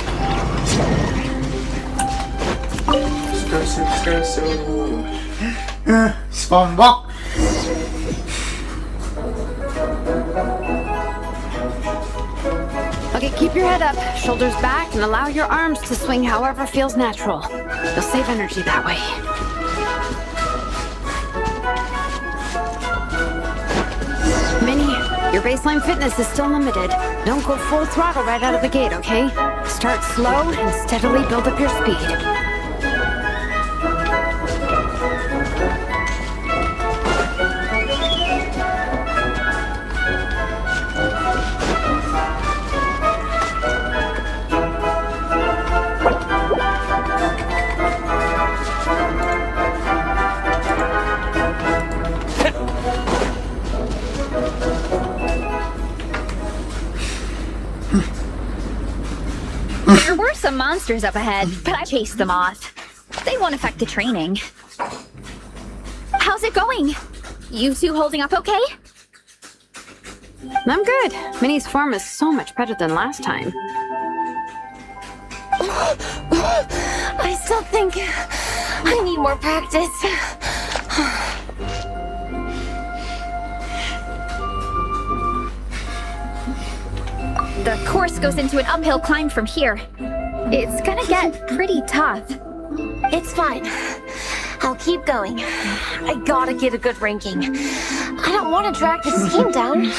Spawn walk. Okay, keep your head up, shoulders back, and allow your arms to swing however feels natural. You'll save energy that way. Minnie, your baseline fitness is still limited. Don't go full throttle right out of the gate, okay? Start slow and steadily build up your speed. There were some monsters up ahead, but I chased them off. They won't affect the training. How's it going? You two holding up okay? I'm good. Minnie's form is so much better than last time. I still think I need more practice. The course goes into an uphill climb from here. It's gonna get pretty tough. It's fine. I'll keep going. I gotta get a good ranking. I don't want to drag this team down.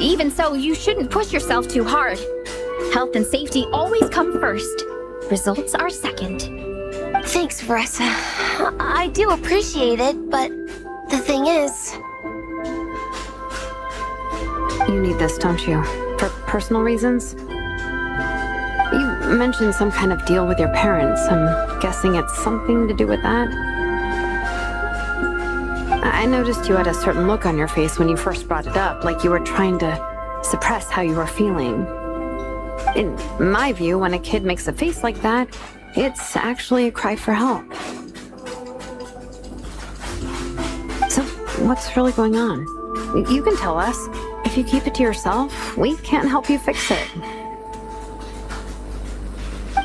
Even so, you shouldn't push yourself too hard. Health and safety always come first. Results are second. Thanks, Varesa. I do appreciate it, but the thing is... You need this, don't you? For personal reasons? You mentioned some kind of deal with your parents. I'm guessing it's something to do with that? I noticed you had a certain look on your face when you first brought it up, like you were trying to suppress how you were feeling. In my view, when a kid makes a face like that, it's actually a cry for help. So, what's really going on? You can tell us. If you keep it to yourself, we can't help you fix it.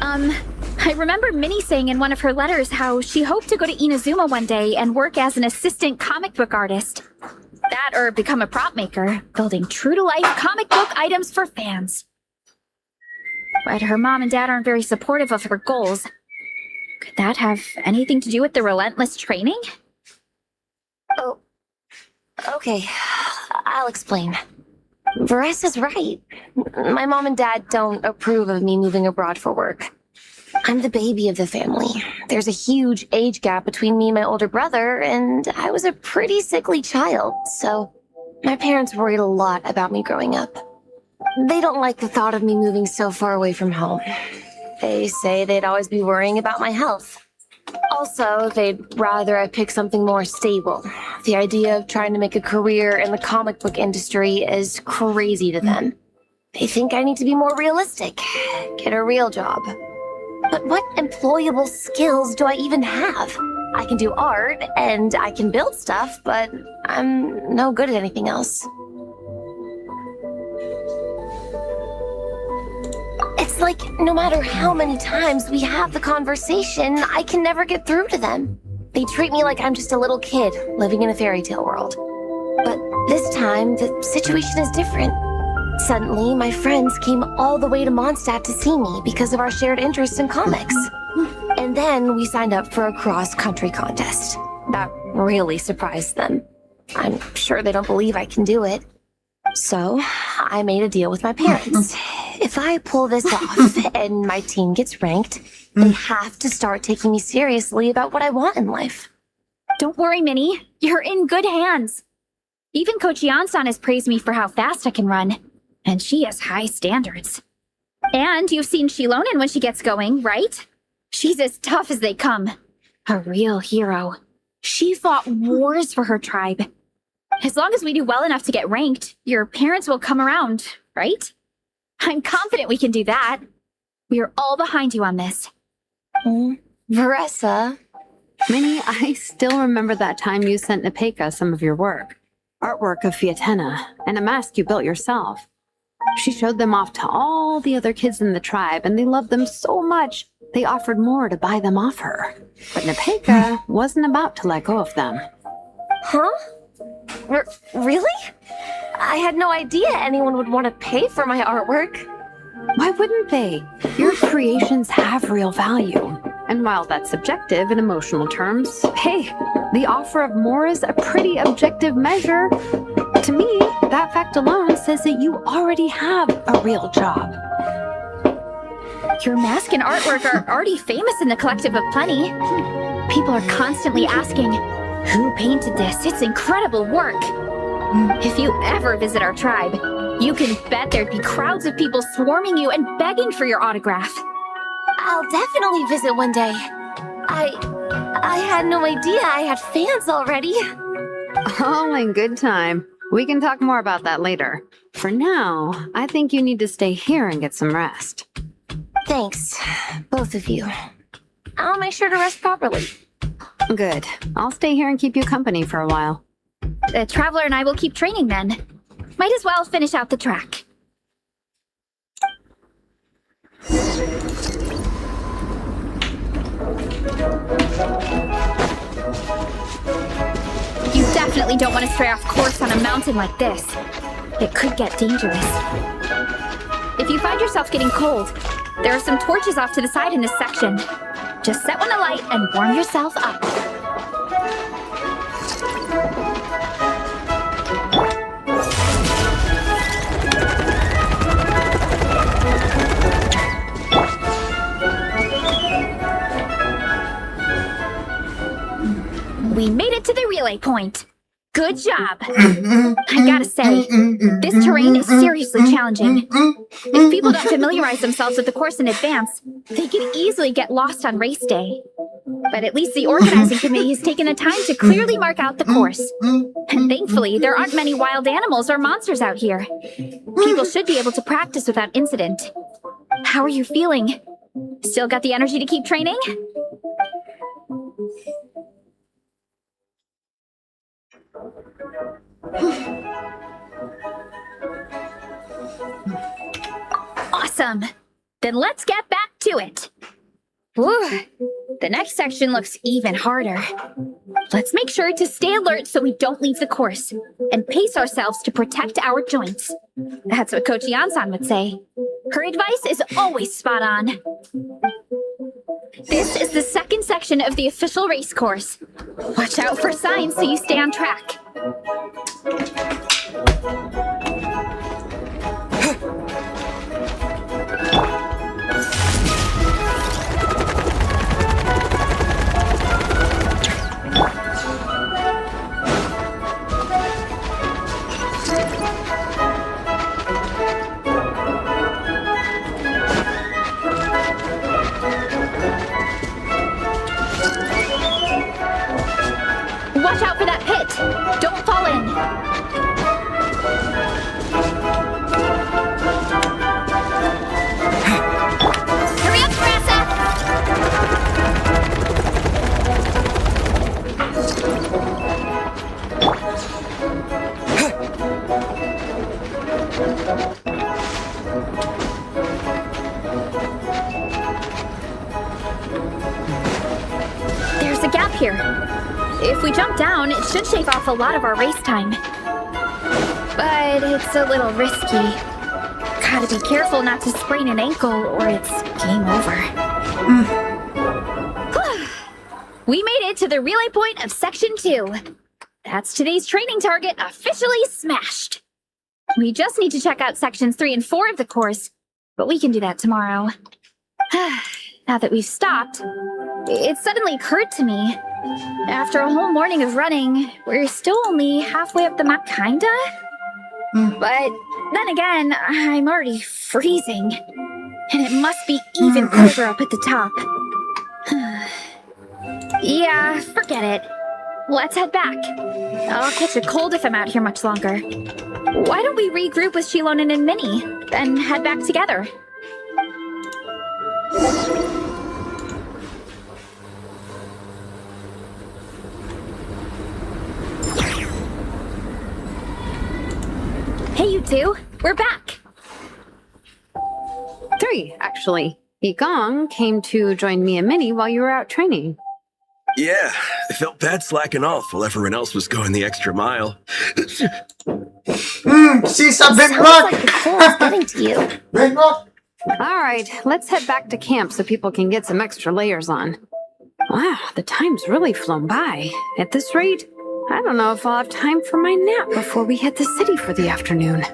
I remember Minnie saying in one of her letters how she hoped to go to Inazuma one day and work as an assistant comic book artist. That or become a prop maker, building true-to-life comic book items for fans. But her mom and dad aren't very supportive of her goals. Could that have anything to do with the relentless training? Oh, okay. I'll explain. Varesa's right. My mom and dad don't approve of me moving abroad for work. I'm the baby of the family. There's a huge age gap between me and my older brother, and I was a pretty sickly child, so my parents worried a lot about me growing up. They don't like the thought of me moving so far away from home. They say they'd always be worrying about my health. Also, they'd rather I pick something more stable. The idea of trying to make a career in the comic book industry is crazy to them. They think I need to be more realistic, get a real job. But what employable skills do I even have? I can do art, and I can build stuff, but I'm no good at anything else. It's like, no matter how many times we have the conversation, I can never get through to them. They treat me like I'm just a little kid living in a fairy tale world. But this time, the situation is different. Suddenly, my friends came all the way to Mondstadt to see me because of our shared interest in comics. And then we signed up for a cross-country contest. That really surprised them. I'm sure they don't believe I can do it. So, I made a deal with my parents. If I pull this off and my team gets ranked, they have to start taking me seriously about what I want in life. Don't worry, Minnie. You're in good hands. Even Coach Jansan has praised me for how fast I can run. And she has high standards. And you've seen Shilonen when she gets going, right? She's as tough as they come. A real hero. She fought wars for her tribe. As long as we do well enough to get ranked, your parents will come around, right? I'm confident we can do that. We are all behind you on this. Varesa. Minnie, I still remember that time you sent Nepeka some of your work. Artwork of Fiatena, and a mask you built yourself. She showed them off to all the other kids in the tribe, and they loved them so much, they offered more to buy them off her. But Nepeka wasn't about to let go of them. Huh? Really? I had no idea anyone would want to pay for my artwork. Why wouldn't they? Your creations have real value. And while that's subjective in emotional terms, hey, the offer of more is a pretty objective measure. To me, that fact alone says that you already have a real job. Your mask and artwork are already famous in the collective of plenty. People are constantly asking, who painted this? It's incredible work. If you ever visit our tribe, you can bet there'd be crowds of people swarming you and begging for your autograph. I'll definitely visit one day. I had no idea I had fans already. All in good time. We can talk more about that later. For now, I think you need to stay here and get some rest. Thanks, both of you. I'll make sure to rest properly. Good. I'll stay here and keep you company for a while. The Traveler and I will keep training then. Might as well finish out the track. You definitely don't want to stray off course on a mountain like this. It could get dangerous. If you find yourself getting cold, there are some torches off to the side in this section. Just set one alight and warm yourself up. We made it to the relay point. Good job. I gotta say, this terrain is seriously challenging. If people don't familiarize themselves with the course in advance, they can easily get lost on race day. But at least the organizing committee has taken the time to clearly mark out the course. And thankfully, there aren't many wild animals or monsters out here. People should be able to practice without incident. How are you feeling? Still got the energy to keep training? Awesome! Then let's get back to it! Whew. The next section looks even harder. Let's make sure to stay alert so we don't leave the course, and pace ourselves to protect our joints. That's what Coach Jansan would say. Her advice is always spot on. This is the second section of the official race course. Watch out for signs so you stay on track. Watch out for that pit! Don't fall in! Hurry up, Varesa! There's a gap here. If we jump down, it should shave off a lot of our race time. But it's a little risky. Gotta be careful not to sprain an ankle or it's game over. We made it to the relay point of Section 2. That's today's training target officially smashed. We just need to check out Sections 3 and 4 of the course, but we can do that tomorrow. Now that we've stopped, it suddenly occurred to me. After a whole morning of running, we're still only halfway up the map, kinda? But then again, I'm already freezing. And it must be even colder up at the top. Yeah, forget it. Let's head back. I'll catch a cold if I'm out here much longer. Why don't we regroup with Shilonen and Minnie, then head back together? Hey, you two. We're back. 3, actually. Yigong came to join me and Minnie while you were out training. Yeah, I felt bad slacking off while everyone else was going the extra mile. She's a big rock! Like the cold's getting to you. Big rock! All right, let's head back to camp so people can get some extra layers on. Wow, the time's really flown by. At this rate, I don't know if I'll have time for my nap before we hit the city for the afternoon.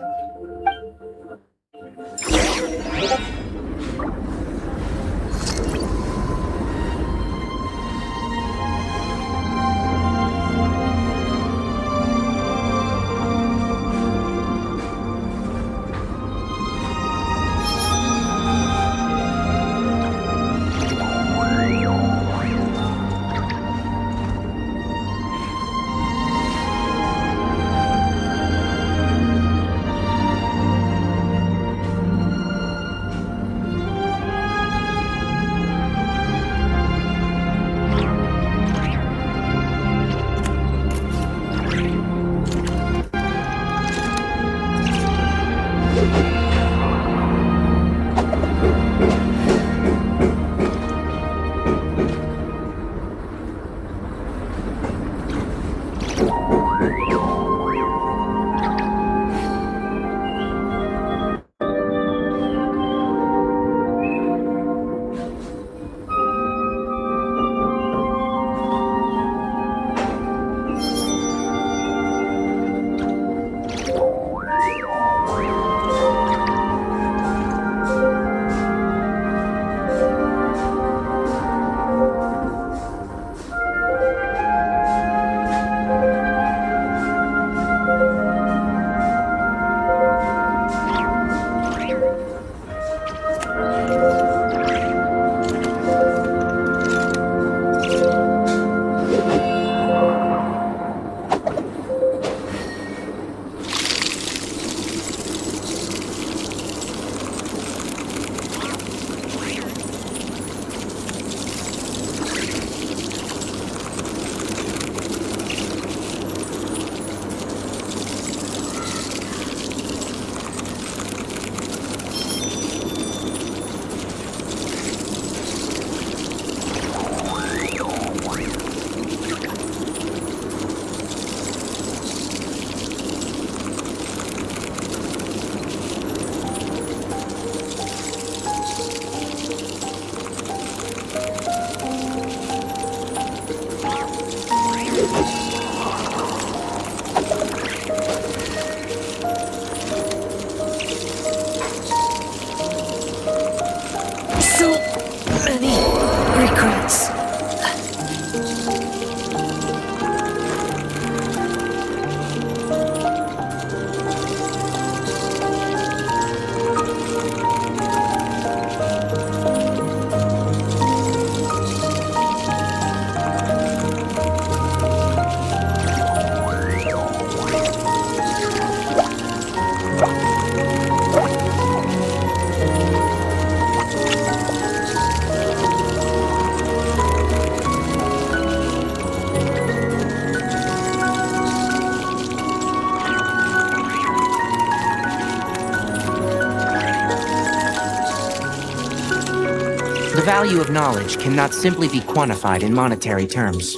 value of knowledge cannot simply be quantified in monetary terms.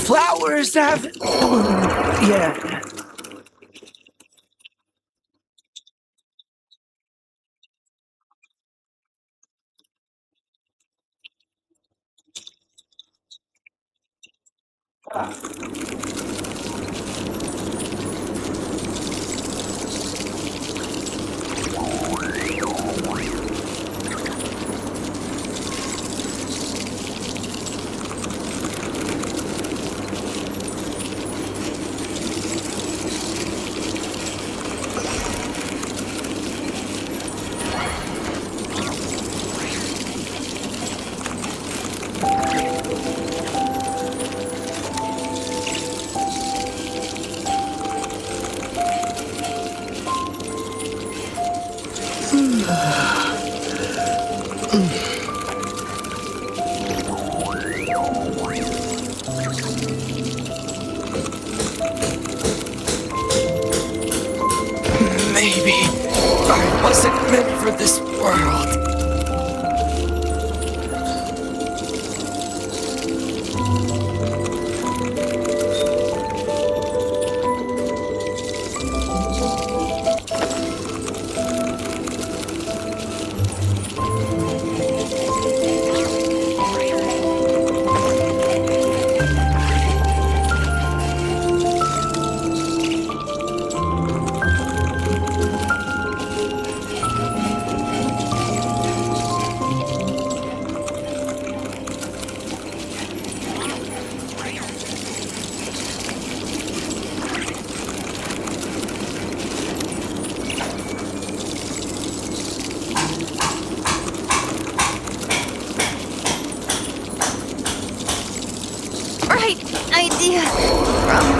Flowers have... yeah. Maybe I wasn't meant for this world. Idea from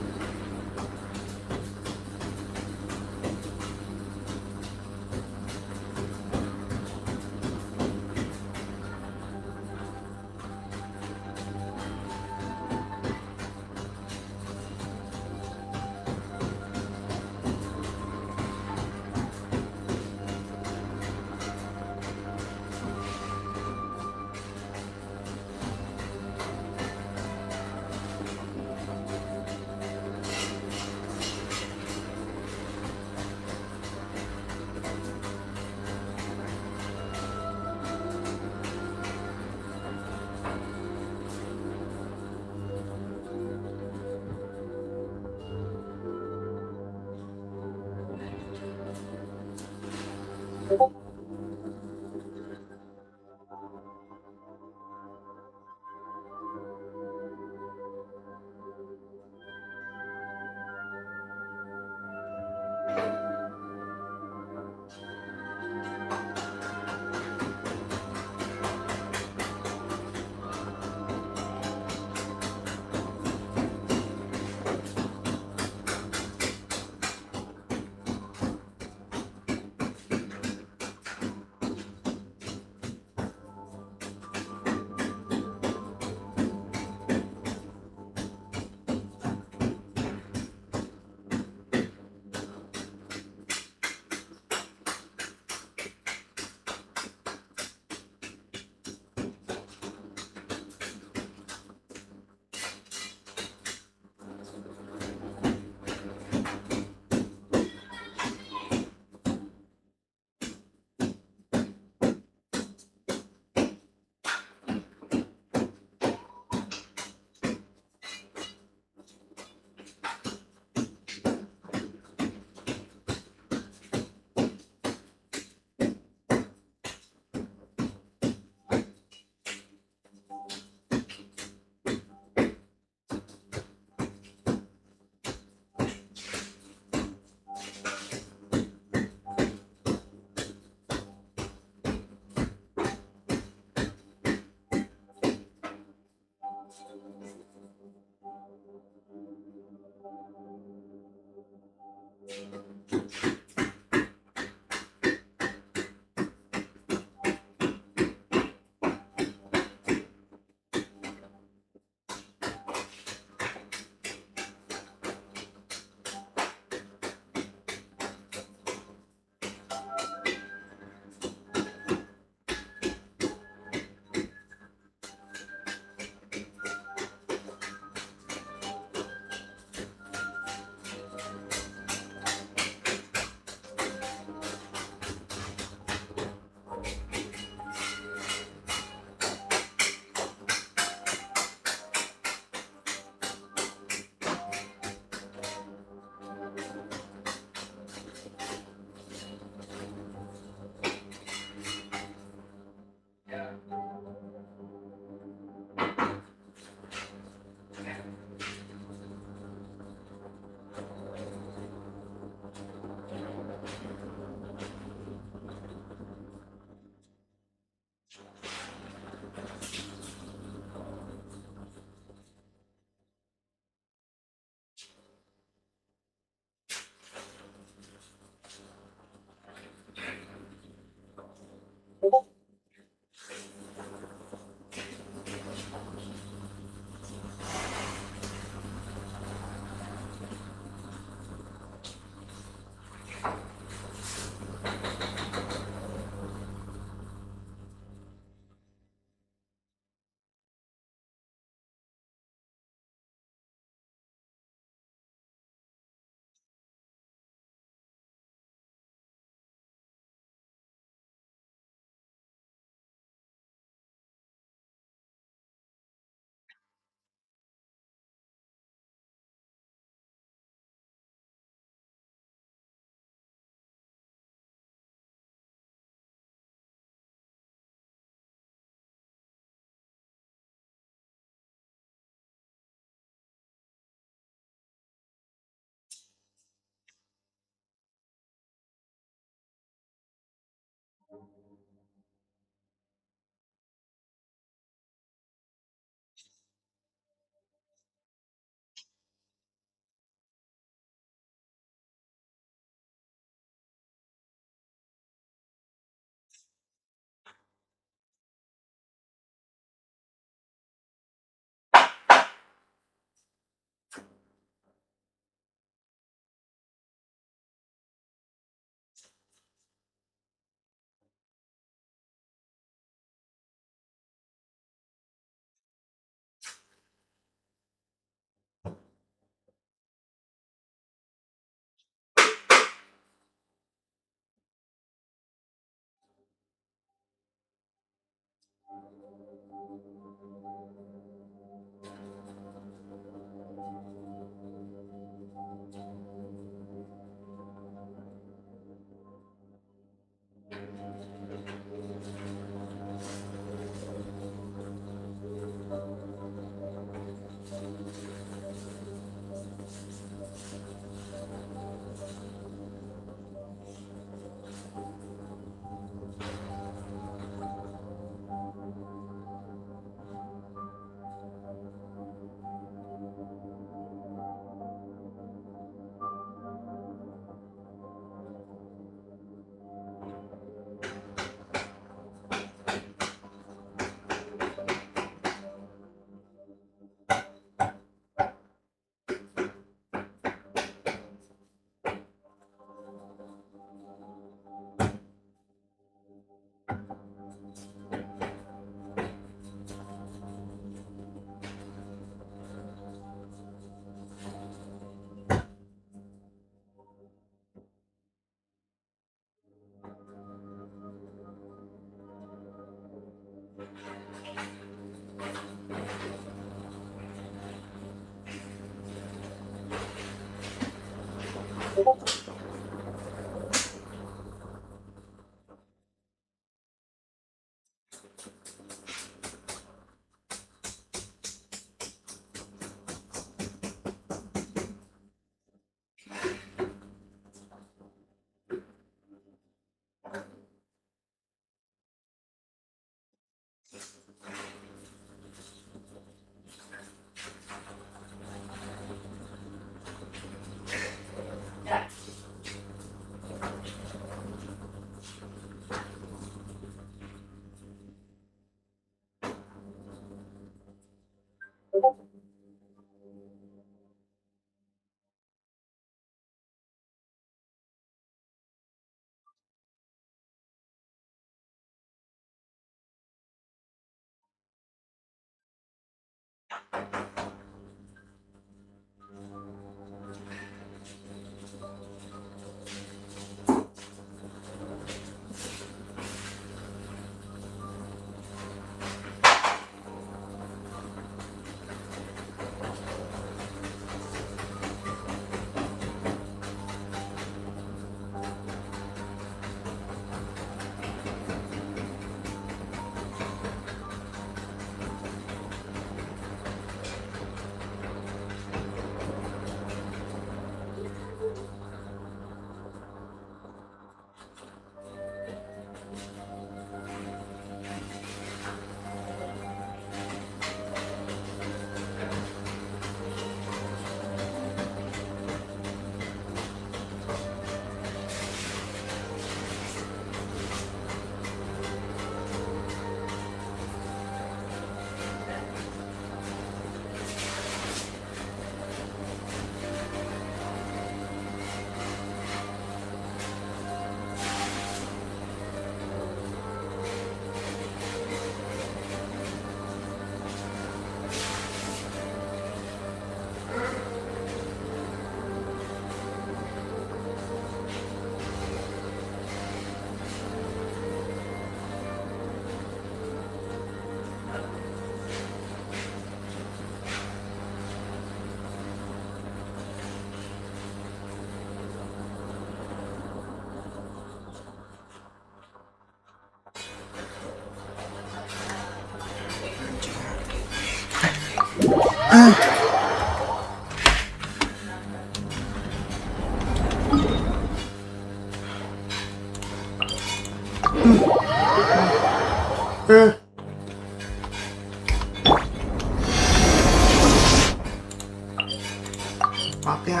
Maaf ya.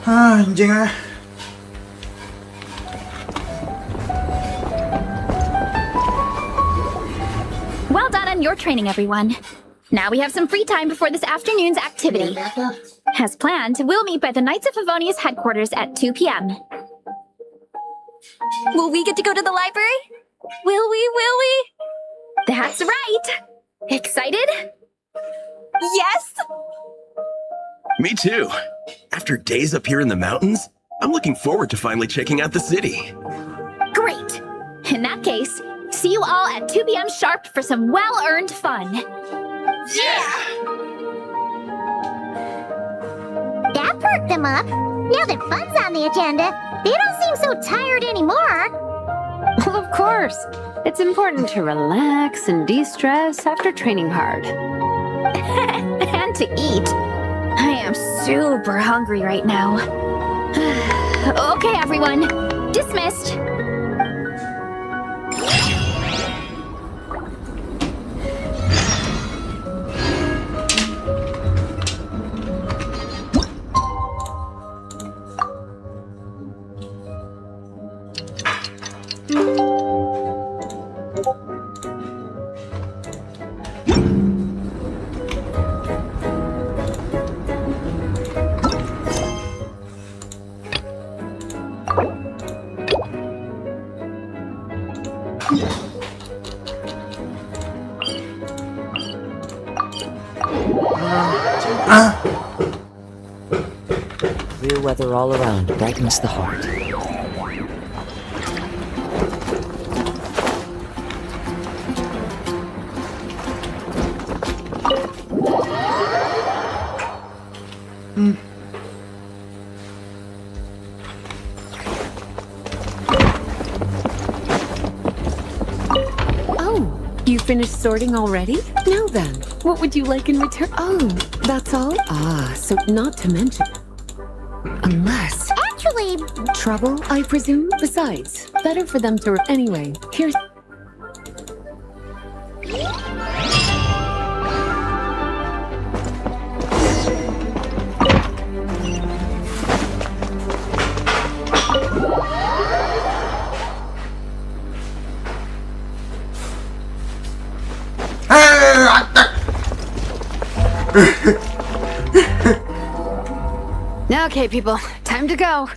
Anjing ah. Well done on your training, everyone. Now we have some free time before this afternoon's activity. As planned, we'll meet by the Knights of Favonia's headquarters at 2 p.m. Will we get to go to the library? Will we? That's right! Excited? Yes! Me too. After days up here in the mountains, I'm looking forward to finally checking out the city. Great! In that case, see you all at 2 p.m. sharp for some well-earned fun. Yeah! That perked them up. Now that fun's on the agenda, they don't seem so tired anymore. Well, of course. It's important to relax and de-stress after training hard. And to eat. I am super hungry right now. Okay, everyone. Dismissed. Clear weather all around brightens the heart. You finished sorting already? Now then, what would you like in return? Oh, that's all? Ah, so not to mention. Unless. Actually. Trouble, I presume? Besides, better for them to. Anyway, here's. Okay, people, time to go.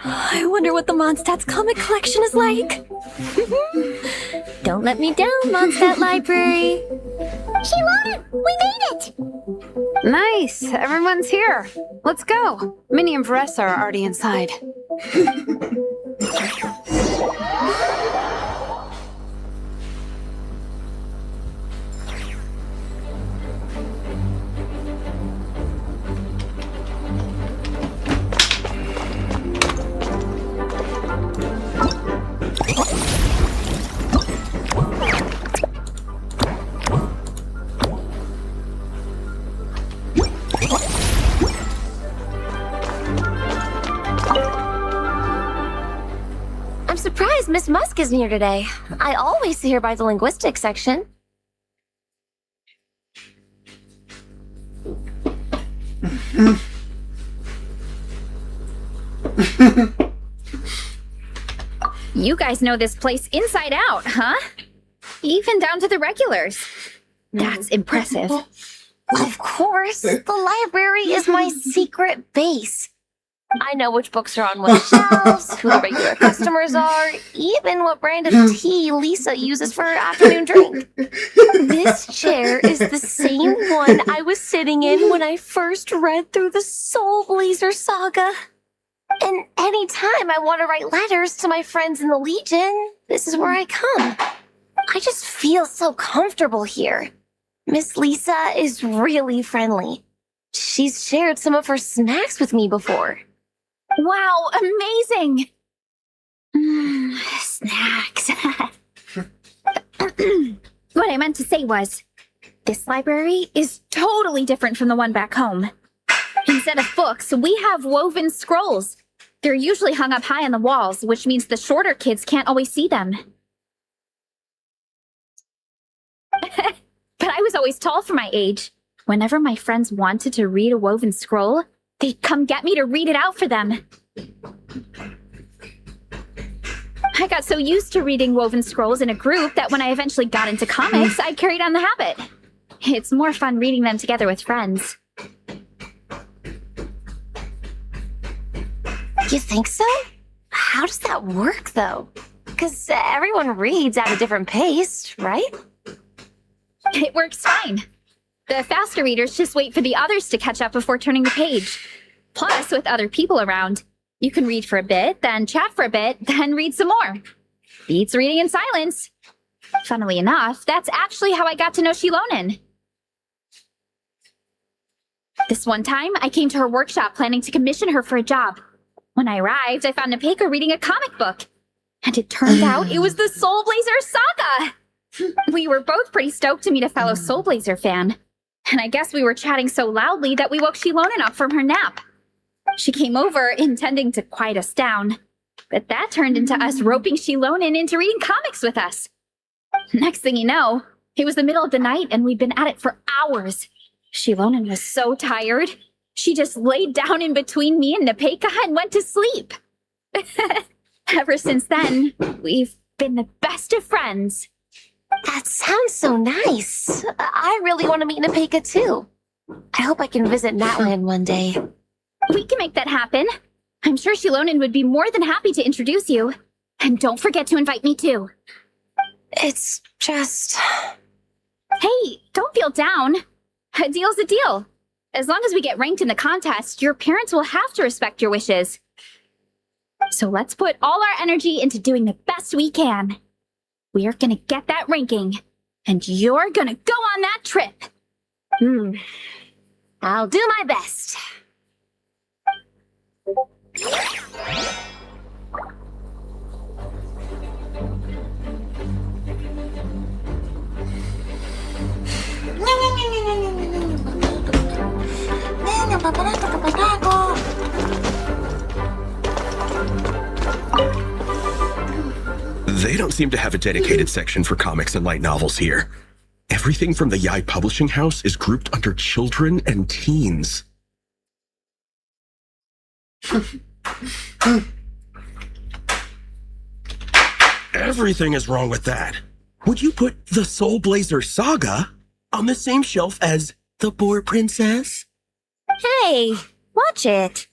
I wonder what the Mondstadt's comic collection is like. Don't let me down, Mondstadt Library. Shilon, we made it! Nice, everyone's here. Let's go. Minnie and Varesa are already inside. I'm surprised Miss Musk isn't here today. I always see her by the linguistics section. You guys know this place inside out, huh? Even down to the regulars. That's impressive. Of course, the library is my secret base. I know which books are on what shelves, who the regular customers are, even what brand of tea Lisa uses for her afternoon drink. This chair is the same one I was sitting in when I first read through the Soul Blazer saga. And anytime I want to write letters to my friends in the Legion, this is where I come. I just feel so comfortable here. Miss Lisa is really friendly. She's shared some of her snacks with me before. Wow, amazing! Snacks. What I meant to say was, This library is totally different from the one back home. Instead of books, we have woven scrolls. They're usually hung up high on the walls, which means the shorter kids can't always see them. But I was always tall for my age. Whenever my friends wanted to read a woven scroll, they'd come get me to read it out for them. I got so used to reading woven scrolls in a group that when I eventually got into comics, I carried on the habit. It's more fun reading them together with friends. You think so? How does that work, though? Because everyone reads at a different pace, right? It works fine. The faster readers just wait for the others to catch up before turning the page. Plus, with other people around, you can read for a bit, then chat for a bit, then read some more. Beats reading in silence. Funnily enough, that's actually how I got to know Shilonen. This one time, I came to her workshop planning to commission her for a job. When I arrived, I found Nepeka reading a comic book. And it turned out it was the Soul Blazer Saga! We were both pretty stoked to meet a fellow Soul Blazer fan. And I guess we were chatting so loudly that we woke Shilonen up from her nap. She came over intending to quiet us down. But that turned into us roping Shilonen into reading comics with us. Next thing you know, it was the middle of the night and we'd been at it for hours. Shilonen was so tired. She just laid down in between me and Nepeka and went to sleep. Ever since then, we've been the best of friends. That sounds so nice. I really want to meet Nepeka too. I hope I can visit Natland one day. We can make that happen. I'm sure Shilonen would be more than happy to introduce you. And don't forget to invite me too. It's just... Hey, don't feel down. A deal's a deal. As long as we get ranked in the contest, your parents will have to respect your wishes. So let's put all our energy into doing the best we can. We're gonna get that ranking, and you're gonna go on that trip. I'll do my best. They don't seem to have a dedicated section for comics and light novels here. Everything from the Yai Publishing House is grouped under children and teens. Everything is wrong with that. Would you put the Soul Blazer Saga on the same shelf as The Boar Princess? Hey, watch it.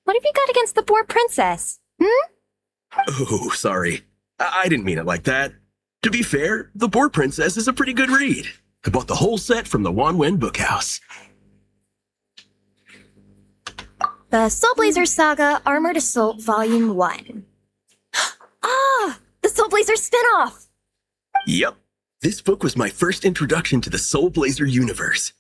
What have you got against the Boar Princess? Oh, sorry. I didn't mean it like that. To be fair, The Boar Princess is a pretty good read. I bought the whole set from the Wanwen Bookhouse. The Soul Blazer Saga Armored Assault Volume 1. Ah! The Soul Blazer spinoff! Yep. This book was my first introduction to the Soul Blazer universe.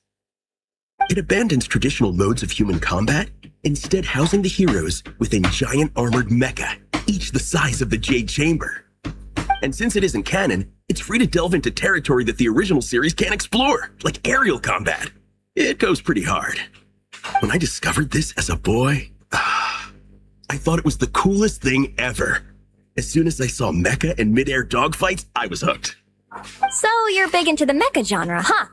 It abandons traditional modes of human combat, instead housing the heroes within giant armored mecha, each the size of the Jade Chamber. And since it isn't canon, it's free to delve into territory that the original series can't explore, like aerial combat. It goes pretty hard. When I discovered this as a boy, I thought it was the coolest thing ever. As soon as I saw mecha and mid-air dogfights, I was hooked. So you're big into the mecha genre, huh?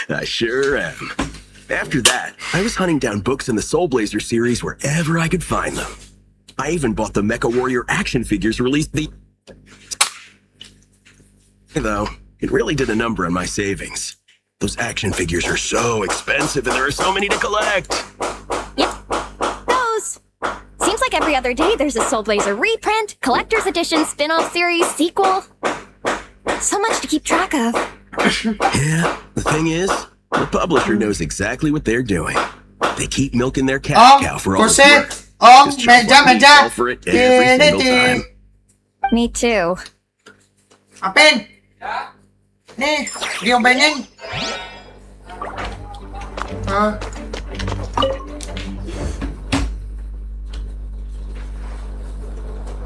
I sure am. After that, I was hunting down books in the Soul Blazer series wherever I could find them. I even bought the Mecha Warrior action figures released Though, it really did a number on my savings. Those action figures are so expensive and there are so many to collect. Those! Seems like every other day there's a Soul Blazer reprint, collector's edition, spin-off series, sequel. So much to keep track of. Yeah, the thing is, the publisher knows exactly what they're doing. They keep milking their cash cow for all the work. Just meja. for it every single time. Me too. Apin? Nih, diobainin.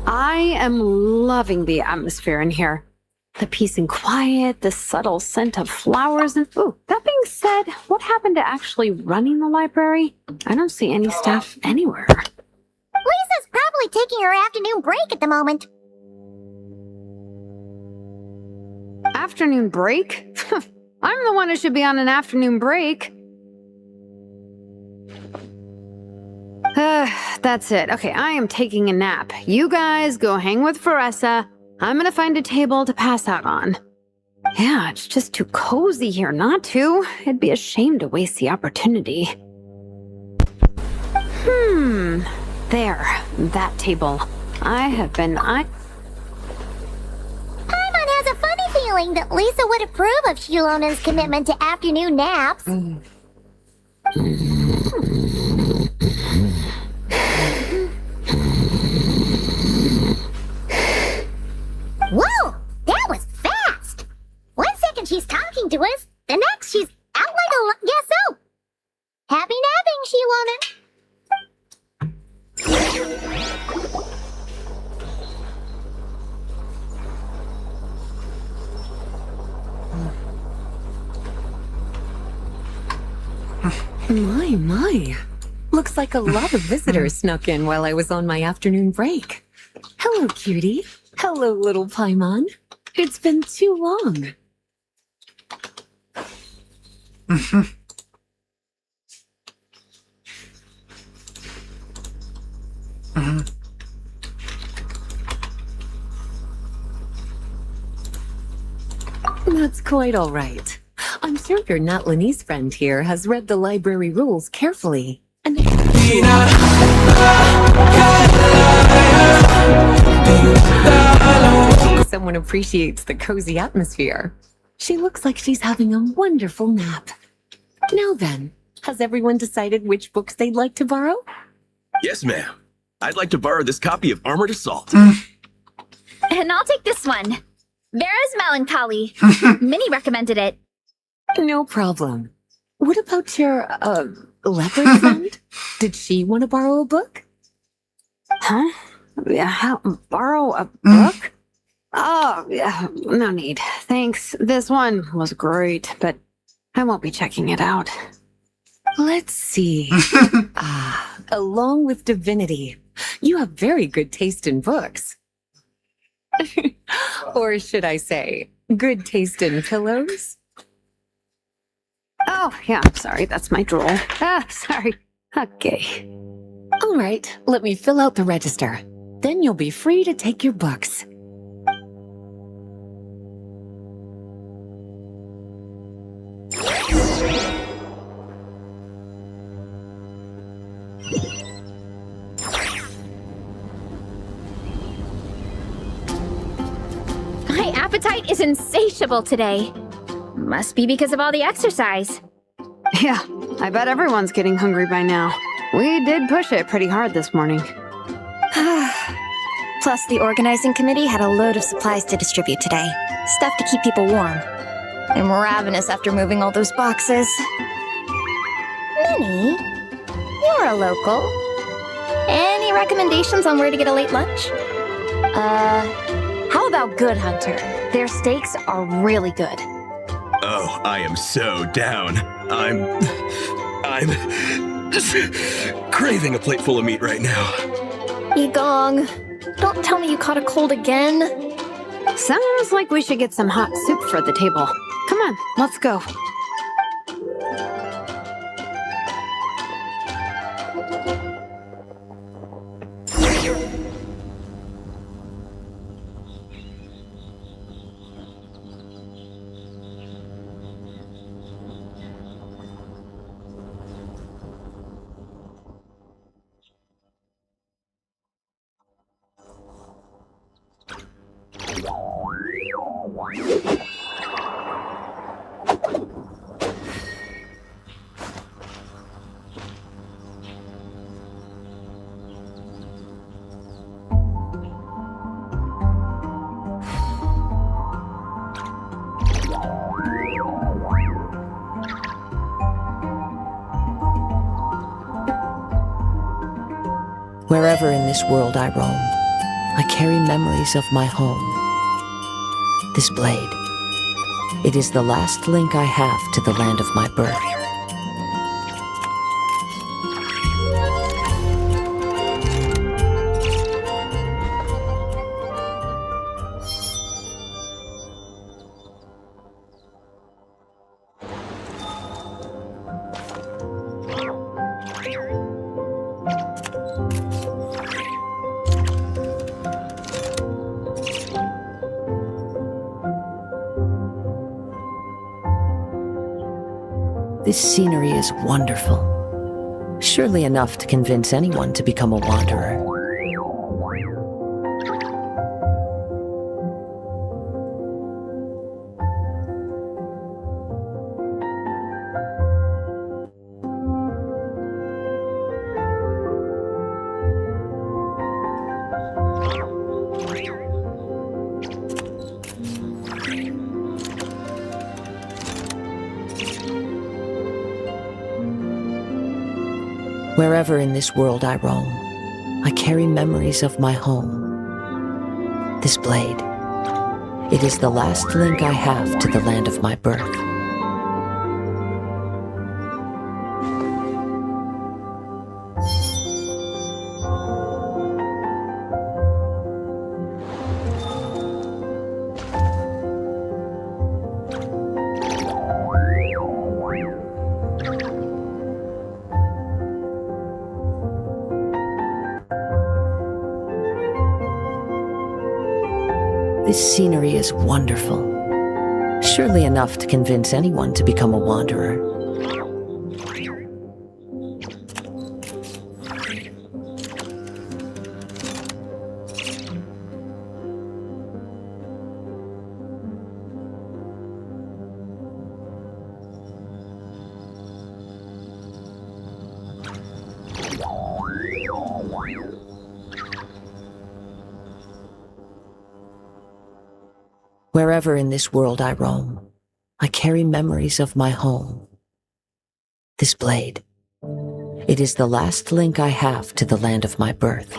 I am loving the atmosphere in here. the peace and quiet, the subtle scent of flowers, and ooh, that being said, what happened to actually running the library? I don't see any staff anywhere. Lisa's probably taking her afternoon break at the moment. Afternoon break? I'm the one who should be on an afternoon break. That's it. Okay, I am taking a nap. You guys go hang with Varesa. I'm gonna find a table to pass out on. Yeah, it's just too cozy here not to. It'd be a shame to waste the opportunity. There. That table. Paimon has a funny feeling that Lisa would approve of Shilonen's commitment to afternoon naps. Whoa! That was fast! 1 second she's talking to us, the next she's out like a gesso! Happy napping, Shilonen! My. Looks like a lot of visitors snuck in while I was on my afternoon break. Hello, cutie. Hello, little Paimon. It's been too long. That's quite all right. I'm sure your Natlanese friend here has read the library rules carefully. And someone appreciates the cozy atmosphere. She looks like she's having a wonderful nap. Now then, has everyone decided which books they'd like to borrow? Yes, ma'am. I'd like to borrow this copy of Armored Assault. And I'll take this one. Vera's Melancholy. Minnie recommended it. No problem. What about your, leopard friend? Did she want to borrow a book? Huh? Yeah, borrow a book? Oh, yeah, no need. Thanks. This one was great, but I won't be checking it out. Let's see. Along with Divinity, you have very good taste in books. Or should I say, good taste in pillows? Oh, yeah, sorry, that's my drool. Sorry. Okay. All right, let me fill out the register. Then you'll be free to take your books. My appetite is insatiable today. Must be because of all the exercise. Yeah, I bet everyone's getting hungry by now. We did push it pretty hard this morning. Plus, the organizing committee had a load of supplies to distribute today. Stuff to keep people warm. I'm ravenous after moving all those boxes. Minnie, you're a local. Any recommendations on where to get a late lunch? How about Good Hunter? Their steaks are really good. Oh, I am so down. I'm just craving a plate full of meat right now. Yigong, don't tell me you caught a cold again. Sounds like we should get some hot soup for the table. Come on, let's go. Wherever in this world I roam, I carry memories of my home. This blade. It is the last link I have to the land of my birth. This scenery is wonderful. Surely enough to convince anyone to become a wanderer. Wherever in this world I roam, I carry memories of my home. This blade. It is the last link I have to the land of my birth. This scenery is wonderful. Surely enough to convince anyone to become a wanderer. Wherever in this world I roam, I carry memories of my home. This blade. It is the last link I have to the land of my birth.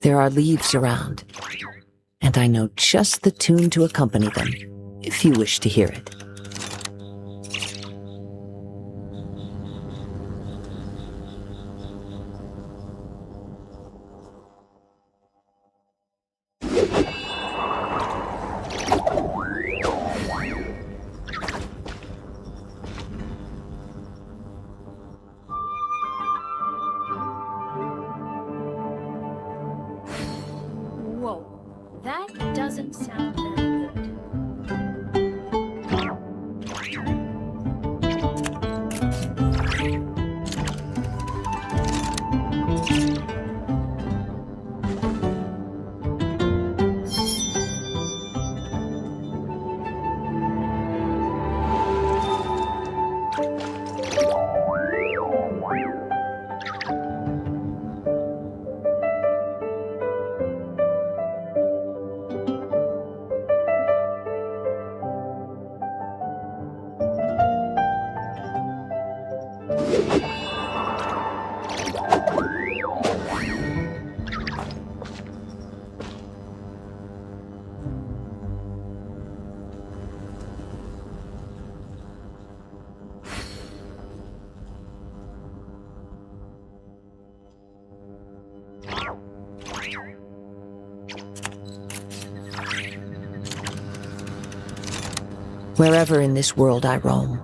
There are leaves around, and I know just the tune to accompany them, if you wish to hear it. Whoa, that doesn't sound very good. Wherever in this world I roam,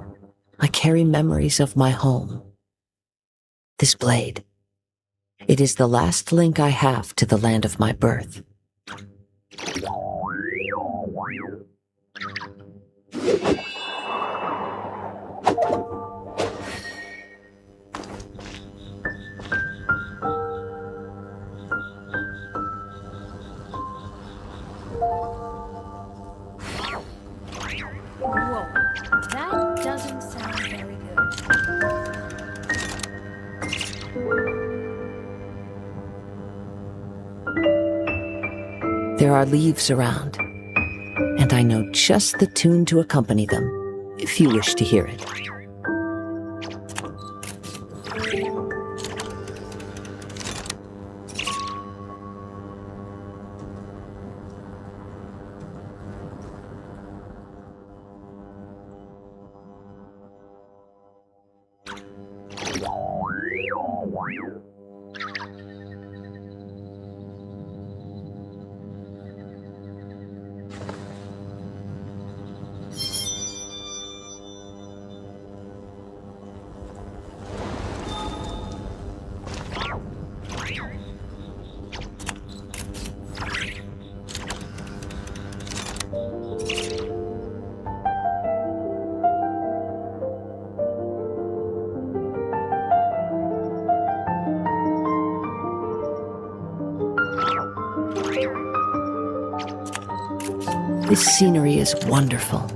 I carry memories of my home. This blade. It is the last link I have to the land of my birth. Whoa, that doesn't sound very good. There are leaves around, and I know just the tune to accompany them, if you wish to hear it. This scenery is wonderful.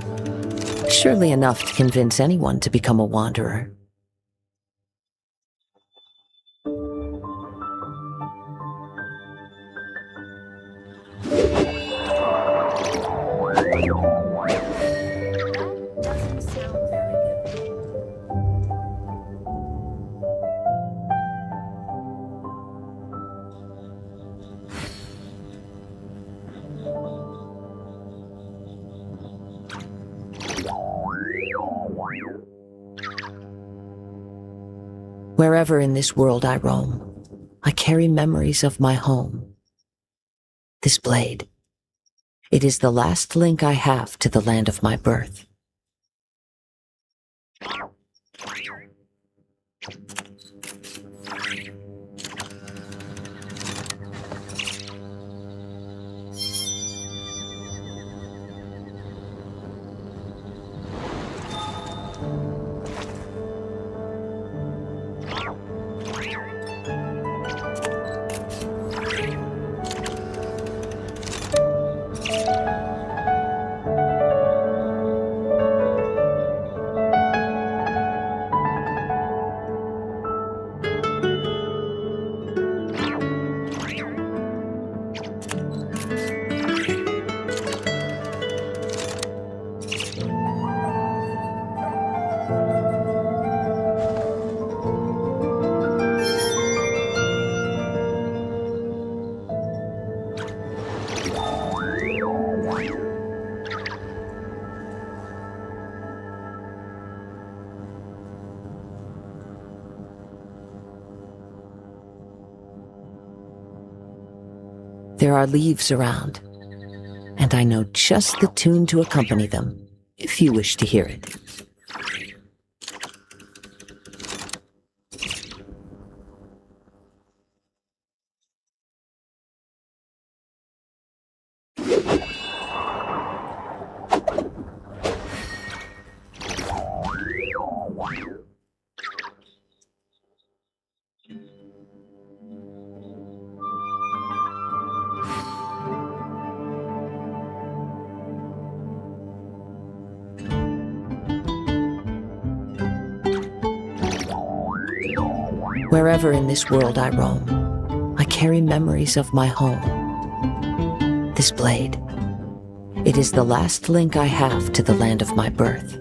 Surely enough to convince anyone to become a wanderer. Wherever in this world I roam, I carry memories of my home. This blade, it is the last link I have to the land of my birth. There are leaves around, and I know just the tune to accompany them, if you wish to hear it. Wherever in this world I roam, I carry memories of my home. This blade, it is the last link I have to the land of my birth.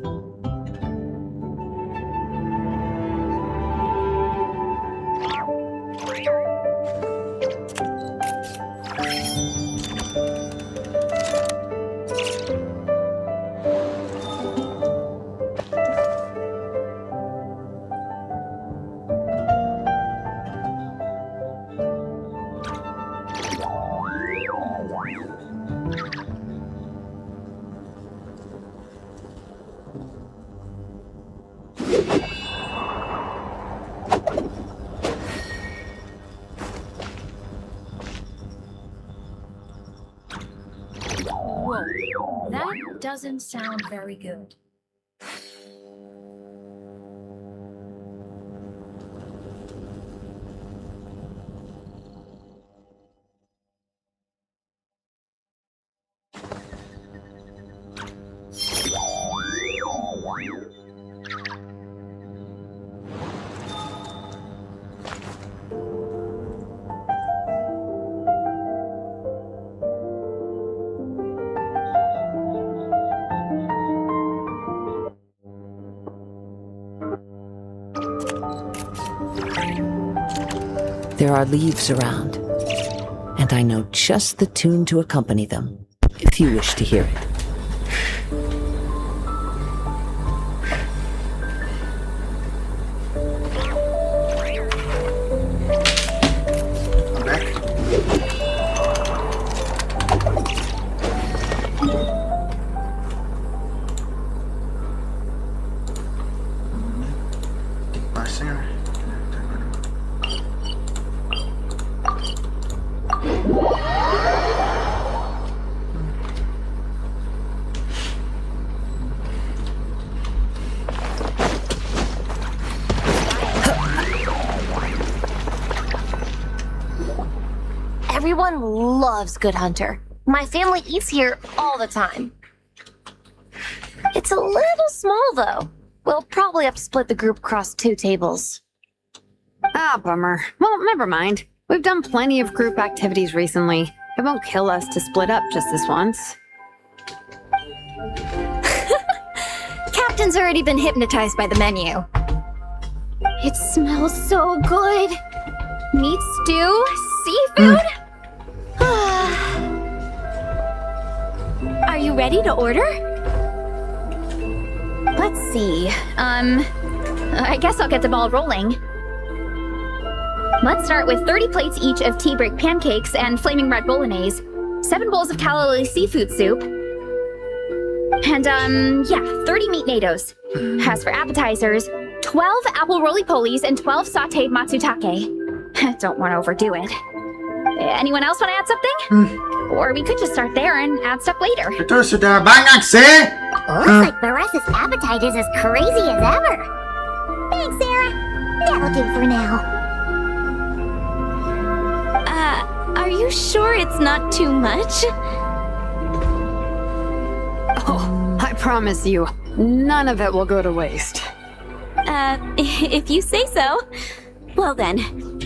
doesn't sound very good. There are leaves around, and I know just the tune to accompany them, if you wish to hear it. Everyone loves Good Hunter. My family eats here all the time. It's a little small, though. We'll probably have to split the group across 2 tables. Ah, bummer. Well, never mind. We've done plenty of group activities recently. It won't kill us to split up just this once. Captain's already been hypnotized by the menu. It smells so good. Meat stew, seafood. Are you ready to order? Let's see. I guess I'll get the ball rolling. Let's start with 30 plates each of tea break pancakes and flaming red bolognese, 7 bowls of calorie seafood soup, and 30 meat natos. As for appetizers, 12 apple roly-polies and 12 sauteed matsutake. Don't want to overdo it. Anyone else want to add something? Or we could just start there and add stuff later. Itu sudah banyak sih. Looks like Varesa's appetite is as crazy as ever. Thanks, Sarah. That'll do for now. Are you sure it's not too much? Oh, I promise you, none of it will go to waste. If you say so. Well then,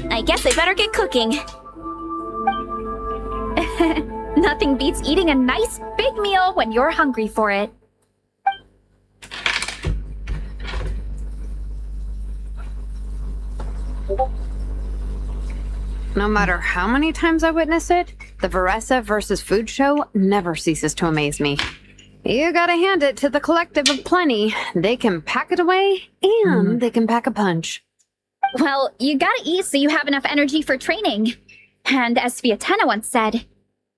I guess I better get cooking. Nothing beats eating a nice big meal when you're hungry for it. No matter how many times I witness it, the Varesa versus food show never ceases to amaze me. You gotta hand it to the collective of plenty. They can pack it away, and they can pack a punch. Well, you gotta eat so you have enough energy for training. And as Vietena once said,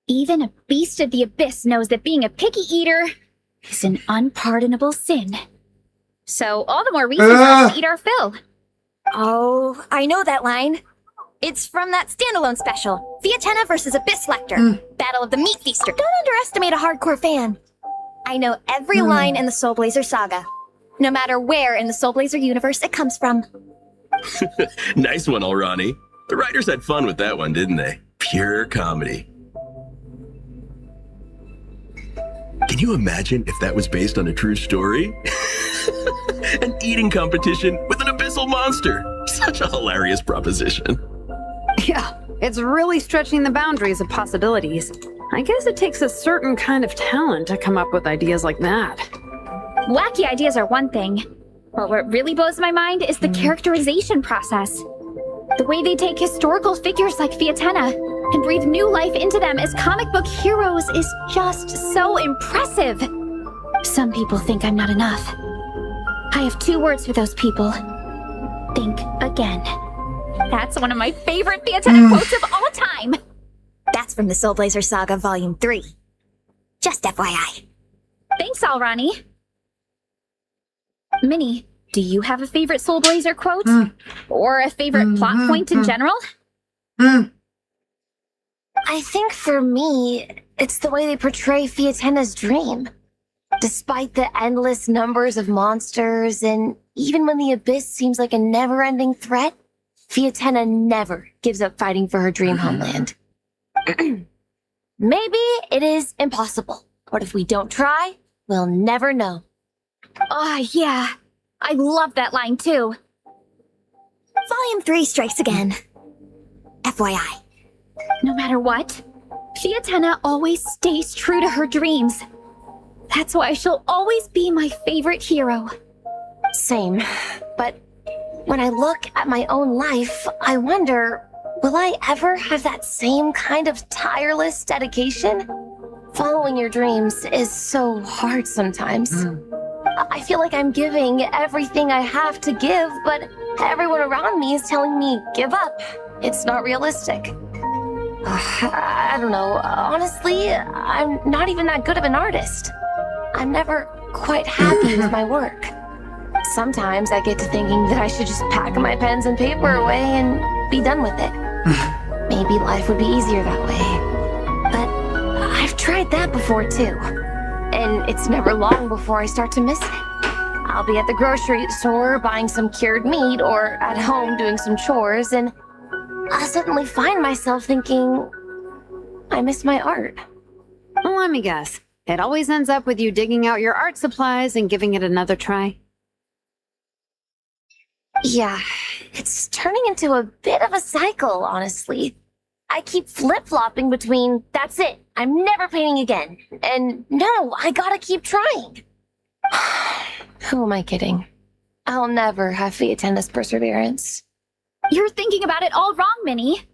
even a beast of the abyss knows that being a picky eater is an unpardonable sin. So all the more reason for us to eat our fill. Oh, I know that line. It's from that standalone special, Vietena versus Abyss Lecter, Battle of the Meat Feaster. Don't underestimate a hardcore fan. I know every line in the Soul Blazer saga, no matter where in the Soul Blazer universe it comes from. Nice one, Alrani. The writers had fun with that one, didn't they? Pure comedy. Can you imagine if that was based on a true story? An eating competition with an abyssal monster. Such a hilarious proposition. Yeah, it's really stretching the boundaries of possibilities. I guess it takes a certain kind of talent to come up with ideas like that. Wacky ideas are one thing, but what really blows my mind is the characterization process. The way they take historical figures like Vietena and breathe new life into them as comic book heroes is just so impressive. Some people think I'm not enough. I have 2 words for those people. Think again. That's one of my favorite Vietena quotes of all time. That's from the Soul Blazer Saga Volume 3. Just FYI. Thanks, Alrani. Minnie, do you have a favorite Soul Blazer quote? Or a favorite plot point in general? I think for me, it's the way they portray Vietena's dream. Despite the endless numbers of monsters, and even when the abyss seems like a never-ending threat, Fiatenna never gives up fighting for her dream homeland. Maybe it is impossible, but if we don't try, we'll never know. Yeah. I love that line too. Volume 3 strikes again. FYI. No matter what, Fiatenna always stays true to her dreams. That's why she'll always be my favorite hero. Same, but when I look at my own life, I wonder, will I ever have that same kind of tireless dedication? Following your dreams is so hard sometimes. I feel like I'm giving everything I have to give, but everyone around me is telling me, give up. It's not realistic. I don't know. Honestly, I'm not even that good of an artist. I'm never quite happy with my work. Sometimes I get to thinking that I should just pack my pens and paper away and be done with it. Maybe life would be easier that way. But I've tried that before too. And it's never long before I start to miss it. I'll be at the grocery store buying some cured meat or at home doing some chores, and I'll suddenly find myself thinking, I miss my art. Well, let me guess. It always ends up with you digging out your art supplies and giving it another try. Yeah, it's turning into a bit of a cycle, honestly. I keep flip-flopping between, that's it, I'm never painting again, and no, I gotta keep trying. Who am I kidding? I'll never have Fiatenna's perseverance. You're thinking about it all wrong, Minnie.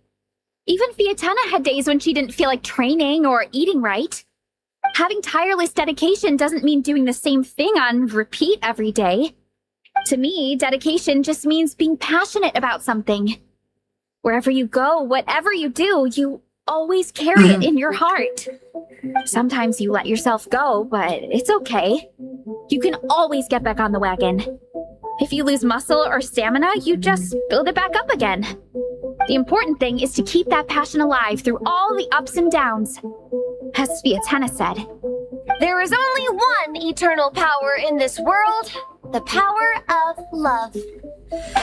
Even Fiatenna had days when she didn't feel like training or eating right. Having tireless dedication doesn't mean doing the same thing on repeat every day. To me, dedication just means being passionate about something. Wherever you go, whatever you do, you always carry it in your heart. Sometimes you let yourself go, but it's okay. You can always get back on the wagon. If you lose muscle or stamina, you just build it back up again. The important thing is to keep that passion alive through all the ups and downs. As Fiatenna said, there is only one eternal power in this world, the power of love.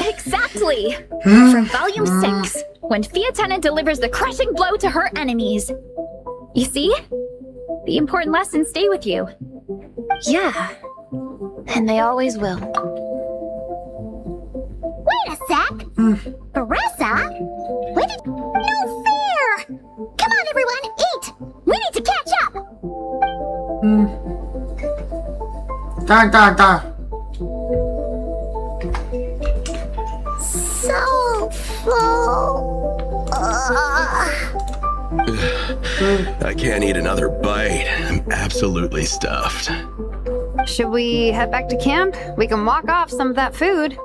Exactly! From Volume 6, when Fiatenna delivers the crushing blow to her enemies. You see? The important lessons stay with you. Yeah, and they always will. Wait a sec! Varesa? Wait a... No fair! Come on, everyone, eat! We need to catch up! So full. I can't eat another bite. I'm absolutely stuffed. Should we head back to camp? We can walk off some of that food.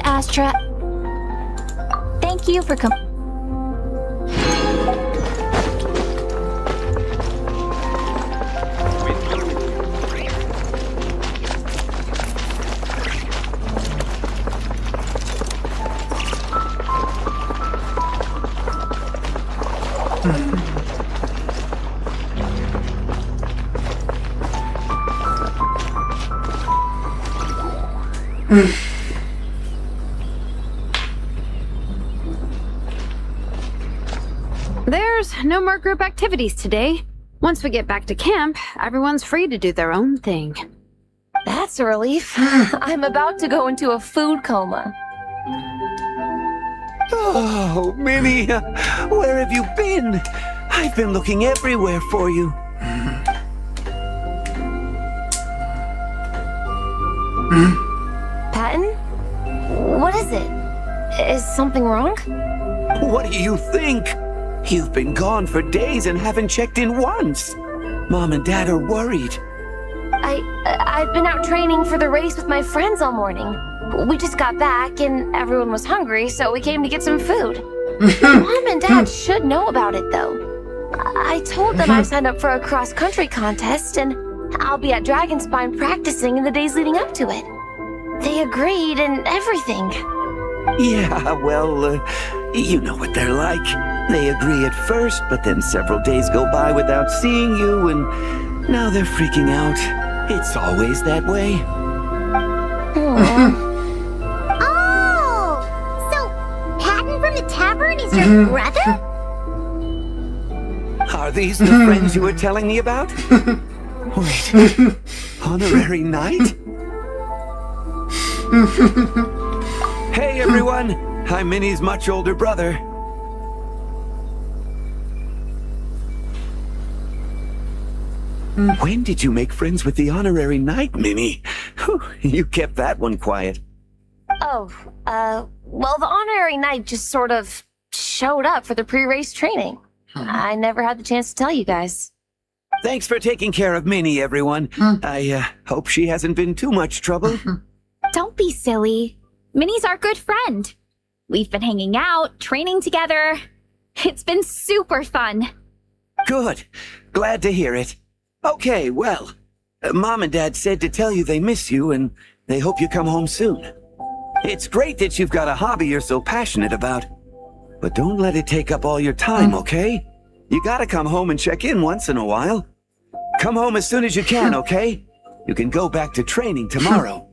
Astra, thank you for coming. There's no more group activities today. Once we get back to camp, everyone's free to do their own thing. That's a relief. I'm about to go into a food coma. Oh, Minnie, where have you been? I've been looking everywhere for you. Patton? What is it? Is something wrong? What do you think? You've been gone for days and haven't checked in once. Mom and Dad are worried. I've been out training for the race with my friends all morning. We just got back and everyone was hungry, so we came to get some food. Mom and Dad should know about it, though. I told them I signed up for a cross-country contest and I'll be at Dragonspine practicing in the days leading up to it. They agreed and everything. Yeah, well, you know what they're like. They agree at first, but then several days go by without seeing you, and now they're freaking out. It's always that way. Oh! So, Patton from the tavern is your brother? Are these the friends you were telling me about? Wait, honorary knight? Hey everyone, I'm Minnie's much older brother. When did you make friends with the honorary knight, Minnie? Whew, you kept that one quiet. Oh, well, the honorary knight just sort of showed up for the pre-race training. I never had the chance to tell you guys. Thanks for taking care of Minnie, everyone. I hope she hasn't been too much trouble. Don't be silly. Minnie's our good friend. We've been hanging out, training together. It's been super fun. Good. Glad to hear it. Okay, well, Mom and Dad said to tell you they miss you and they hope you come home soon. It's great that you've got a hobby you're so passionate about. But don't let it take up all your time, okay? You gotta come home and check in once in a while. Come home as soon as you can, okay? You can go back to training tomorrow.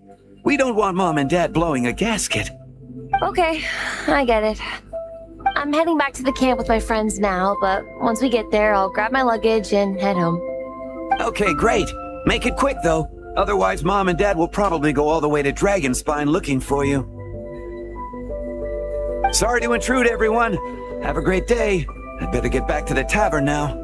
We don't want Mom and Dad blowing a gasket. Okay, I get it. I'm heading back to the camp with my friends now, but once we get there, I'll grab my luggage and head home. Okay, great. Make it quick, though. Otherwise, Mom and Dad will probably go all the way to Dragonspine looking for you. Sorry to intrude, everyone. Have a great day. I'd better get back to the tavern now.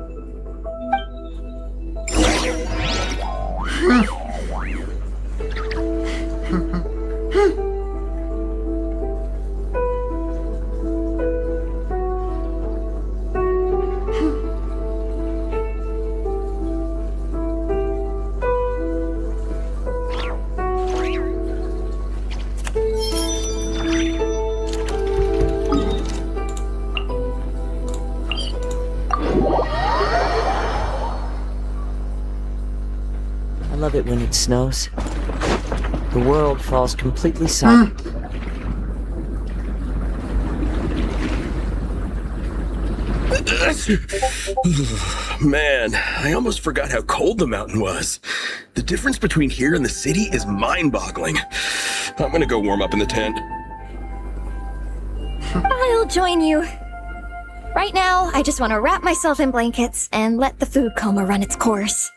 I love it when it snows. The world falls completely silent. Man, I almost forgot how cold the mountain was. The difference between here and the city is mind-boggling. I'm gonna go warm up in the tent. I'll join you. Right now, I just want to wrap myself in blankets and let the food coma run its course.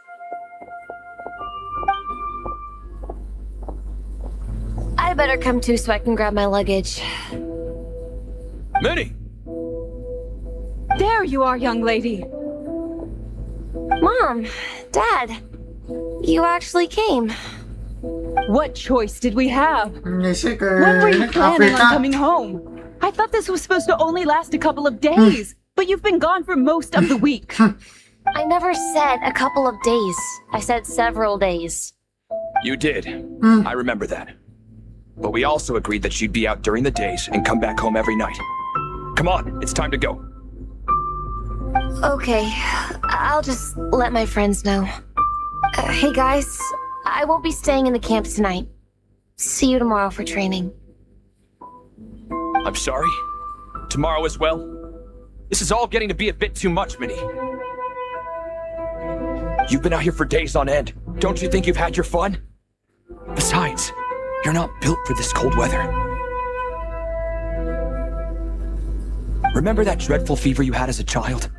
I better come too so I can grab my luggage. Minnie! There you are, young lady. Mom, Dad, you actually came. What choice did we have? Ini sih ke When were you planning on Afrika. coming home? I thought this was supposed to only last a couple of days, but you've been gone for most of the week. I never said a couple of days. I said several days. You did. I remember that. But we also agreed that she'd be out during the days and come back home every night. Come on, it's time to go. Okay, I'll just let my friends know. Hey guys, I won't be staying in the camp tonight. See you tomorrow for training. I'm sorry. Tomorrow as well. This is all getting to be a bit too much, Minnie. You've been out here for days on end. Don't you think you've had your fun? Besides, you're not built for this cold weather. Remember that dreadful fever you had as a child?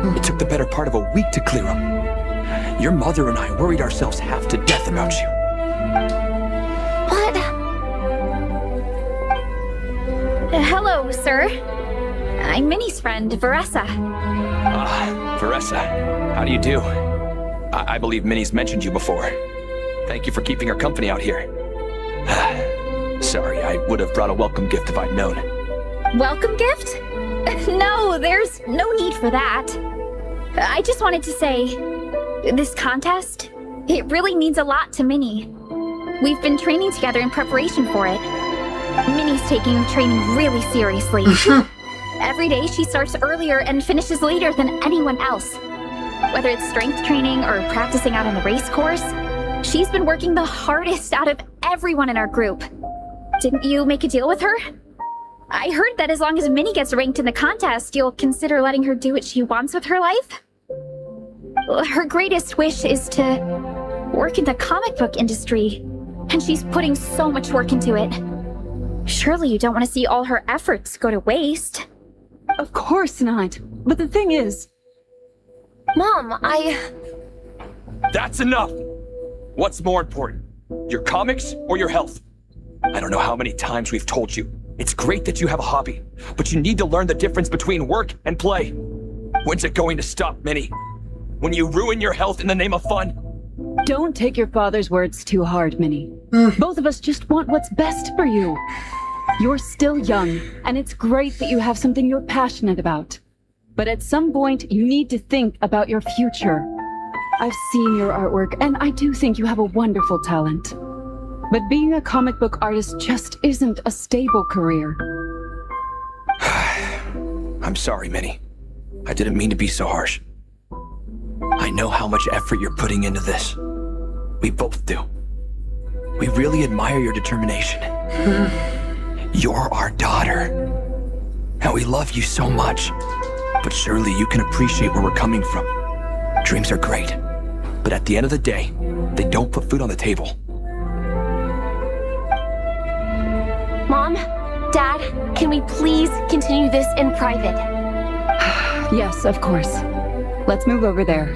It took the better part of a week to clear up. Your mother and I worried ourselves half to death about you. What? Hello, sir. I'm Minnie's friend, Varesa. Varesa, how do you do? I believe Minnie's mentioned you before. Thank you for keeping her company out here. Sorry, I would have brought a welcome gift if I'd known. Welcome gift? No, there's no need for that. I just wanted to say, this contest, it really means a lot to Minnie. We've been training together in preparation for it. Minnie's taking her training really seriously. Every day she starts earlier and finishes later than anyone else. Whether it's strength training or practicing out on the race course, she's been working the hardest out of everyone in our group. Didn't you make a deal with her? I heard that as long as Minnie gets ranked in the contest, you'll consider letting her do what she wants with her life? Her greatest wish is to work in the comic book industry, and she's putting so much work into it. Surely you don't want to see all her efforts go to waste. Of course not. But the thing is... Mom, That's enough! What's more important? Your comics or your health? I don't know how many times we've told you. It's great that you have a hobby, but you need to learn the difference between work and play. When's it going to stop, Minnie? When you ruin your health in the name of fun? Don't take your father's words too hard, Minnie. Both of us just want what's best for you. You're still young, and it's great that you have something you're passionate about. But at some point, you need to think about your future. I've seen your artwork, and I do think you have a wonderful talent. But being a comic book artist just isn't a stable career. I'm sorry, Minnie. I didn't mean to be so harsh. I know how much effort you're putting into this. We both do. We really admire your determination. You're our daughter. And we love you so much. But surely you can appreciate where we're coming from. Dreams are great. But at the end of the day, they don't put food on the table. Mom, Dad, can we please continue this in private? Yes, of course. Let's move over there.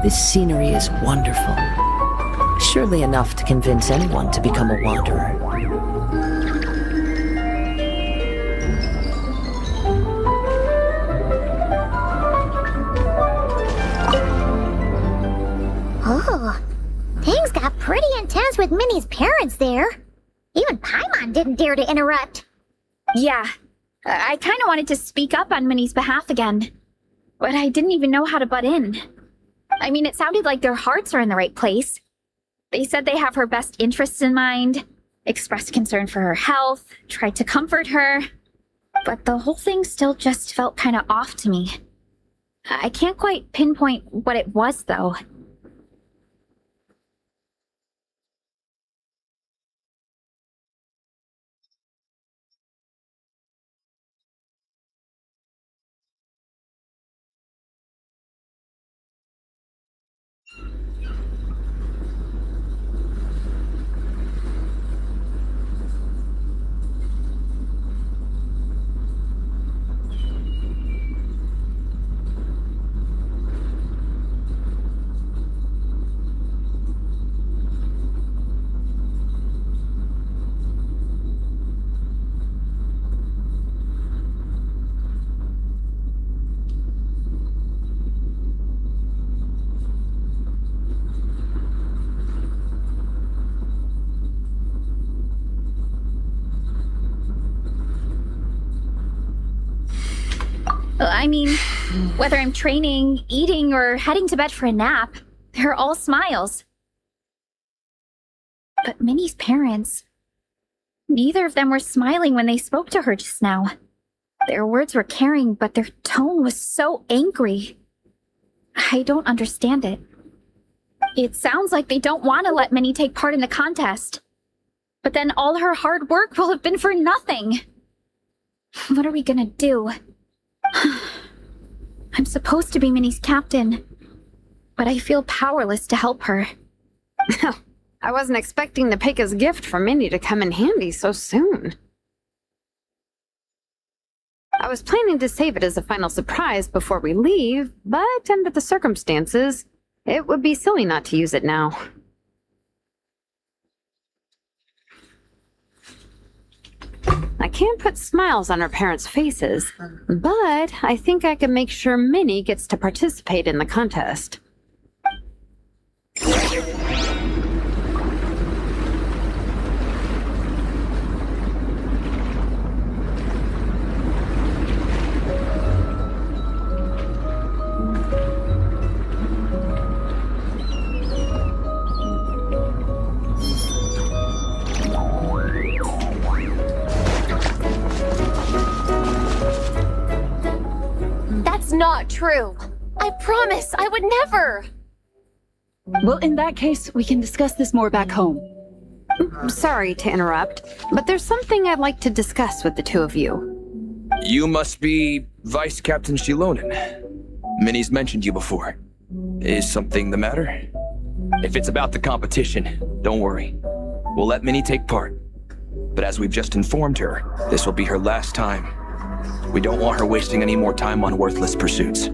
This scenery is wonderful. Surely enough to convince anyone to become a wanderer. Oh, things got pretty intense with Minnie's parents there. Even Paimon didn't dare to interrupt. Yeah, I kind of wanted to speak up on Minnie's behalf again, but I didn't even know how to butt in. I mean, it sounded like their hearts are in the right place. They said they have her best interests in mind, expressed concern for her health, tried to comfort her, but the whole thing still just felt kind of off to me. I can't quite pinpoint what it was, though. I mean, whether I'm training, eating, or heading to bed for a nap, they're all smiles. But Minnie's parents, neither of them were smiling when they spoke to her just now. Their words were caring, but their tone was so angry. I don't understand it. It sounds like they don't want to let Minnie take part in the contest. But then all her hard work will have been for nothing. What are we gonna do? I'm supposed to be Minnie's captain, but I feel powerless to help her. I wasn't expecting Nepeka's gift from Minnie to come in handy so soon. I was planning to save it as a final surprise before we leave, but under the circumstances, it would be silly not to use it now. I can't put smiles on her parents' faces, but I think I can make sure Minnie gets to participate in the contest. Not true. I promise I would never. Well, in that case, we can discuss this more back home. Sorry to interrupt, but there's something I'd like to discuss with the two of you. You must be Vice Captain Shilonen. Minnie's mentioned you before. Is something the matter? If it's about the competition, don't worry. We'll let Minnie take part. But as we've just informed her, this will be her last time. We don't want her wasting any more time on worthless pursuits.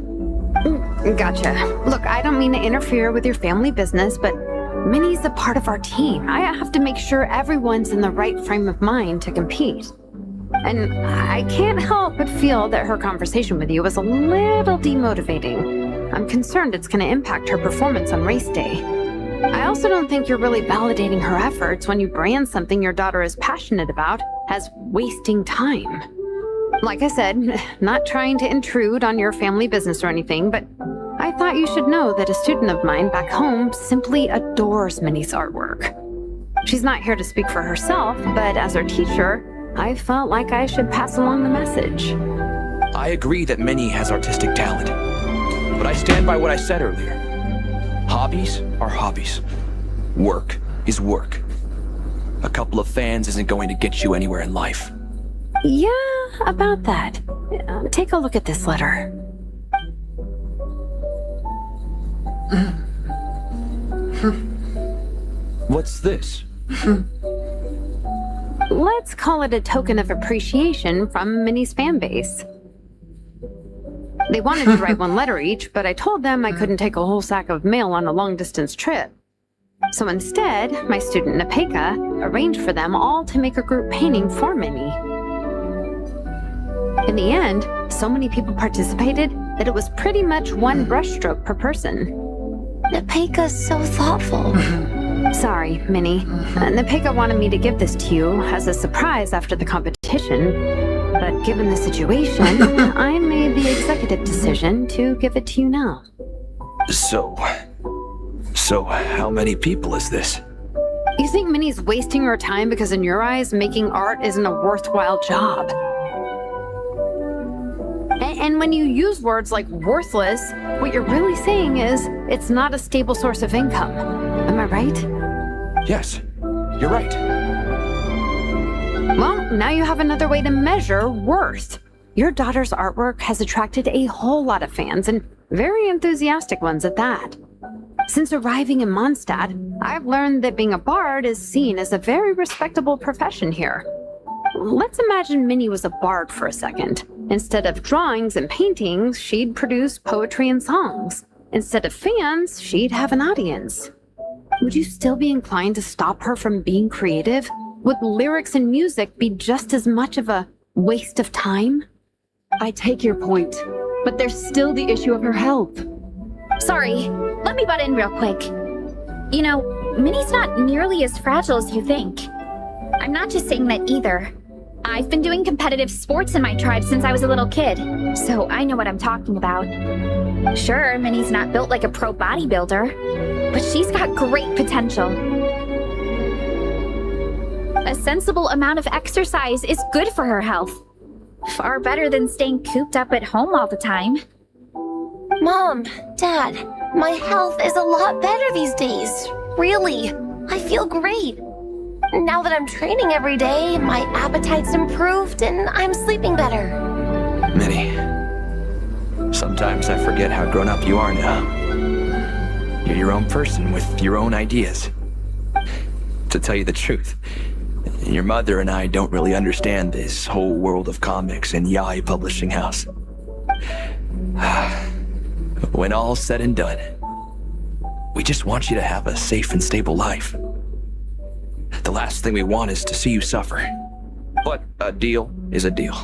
Gotcha. Look, I don't mean to interfere with your family business, but Minnie's a part of our team. I have to make sure everyone's in the right frame of mind to compete. And I can't help but feel that her conversation with you was a little demotivating. I'm concerned it's going to impact her performance on race day. I also don't think you're really validating her efforts when you brand something your daughter is passionate about as wasting time. Like I said, not trying to intrude on your family business or anything, but I thought you should know that a student of mine back home simply adores Minnie's artwork. She's not here to speak for herself, but as her teacher, I felt like I should pass along the message. I agree that Minnie has artistic talent, but I stand by what I said earlier. Hobbies are hobbies. Work is work. A couple of fans isn't going to get you anywhere in life. Yeah, about that. Take a look at this letter. What's this? Let's call it a token of appreciation from Minnie's fan base. They wanted to write one letter each, but I told them I couldn't take a whole sack of mail on a long-distance trip. So instead, my student Nepeka arranged for them all to make a group painting for Minnie. In the end, so many people participated that it was pretty much one brushstroke per person. Nepeka's so thoughtful. Sorry, Minnie. Nepeka wanted me to give this to you as a surprise after the competition, but given the situation, I made the executive decision to give it to you now. So how many people is this? You think Minnie's wasting her time because in your eyes, making art isn't a worthwhile job? And when you use words like worthless, what you're really saying is it's not a stable source of income. Am I right? Yes, you're right. Well, now you have another way to measure worth. Your daughter's artwork has attracted a whole lot of fans, and very enthusiastic ones at that. Since arriving in Mondstadt, I've learned that being a bard is seen as a very respectable profession here. Let's imagine Minnie was a bard for a second. Instead of drawings and paintings, she'd produce poetry and songs. Instead of fans, she'd have an audience. Would you still be inclined to stop her from being creative? Would lyrics and music be just as much of a waste of time? I take your point, but there's still the issue of her health. Sorry, let me butt in real quick. You know, Minnie's not nearly as fragile as you think. I'm not just saying that either. I've been doing competitive sports in my tribe since I was a little kid, so I know what I'm talking about. Sure, Minnie's not built like a pro bodybuilder, but she's got great potential. A sensible amount of exercise is good for her health. Far better than staying cooped up at home all the time. Mom, Dad, my health is a lot better these days. Really, I feel great. Now that I'm training every day, my appetite's improved and I'm sleeping better. Minnie, sometimes I forget how grown up you are now. You're your own person with your own ideas. To tell you the truth, your mother and I don't really understand this whole world of comics and Yaoi Publishing House. When all's said and done, we just want you to have a safe and stable life. The last thing we want is to see you suffer. But a deal is a deal.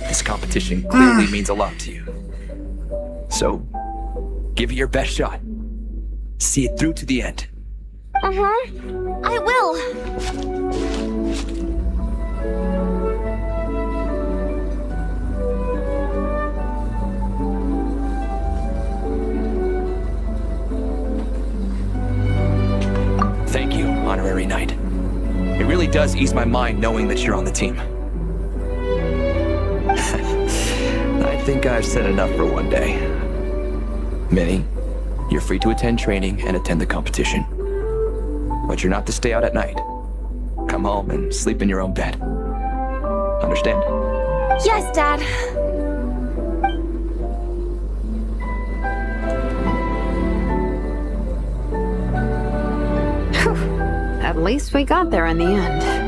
This competition clearly means a lot to you. So, give it your best shot. See it through to the end. I will. Thank you, Honorary Knight. It really does ease my mind knowing that you're on the team. I think I've said enough for one day. Minnie, you're free to attend training and attend the competition. But you're not to stay out at night. Come home and sleep in your own bed. Understand? Yes, Dad. At least we got there in the end.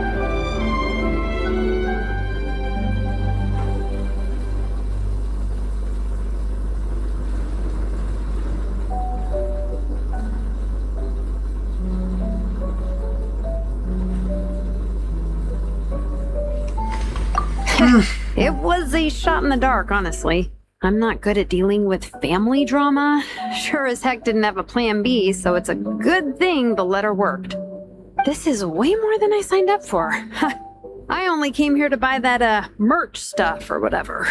It was a shot in the dark, honestly. I'm not good at dealing with family drama. Sure as heck didn't have a plan B, so it's a good thing the letter worked. This is way more than I signed up for. I only came here to buy that, merch stuff or whatever.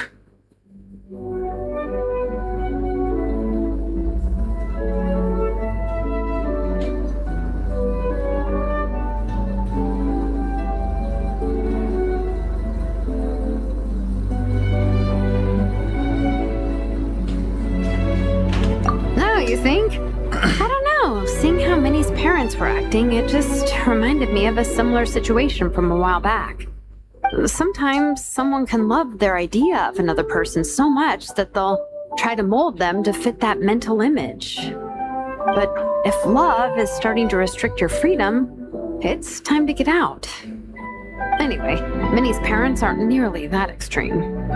You think? I don't know. Seeing how Minnie's parents were acting, it just reminded me of a similar situation from a while back. Sometimes someone can love their idea of another person so much that they'll try to mold them to fit that mental image. But if love is starting to restrict your freedom, it's time to get out. Anyway, Minnie's parents aren't nearly that extreme.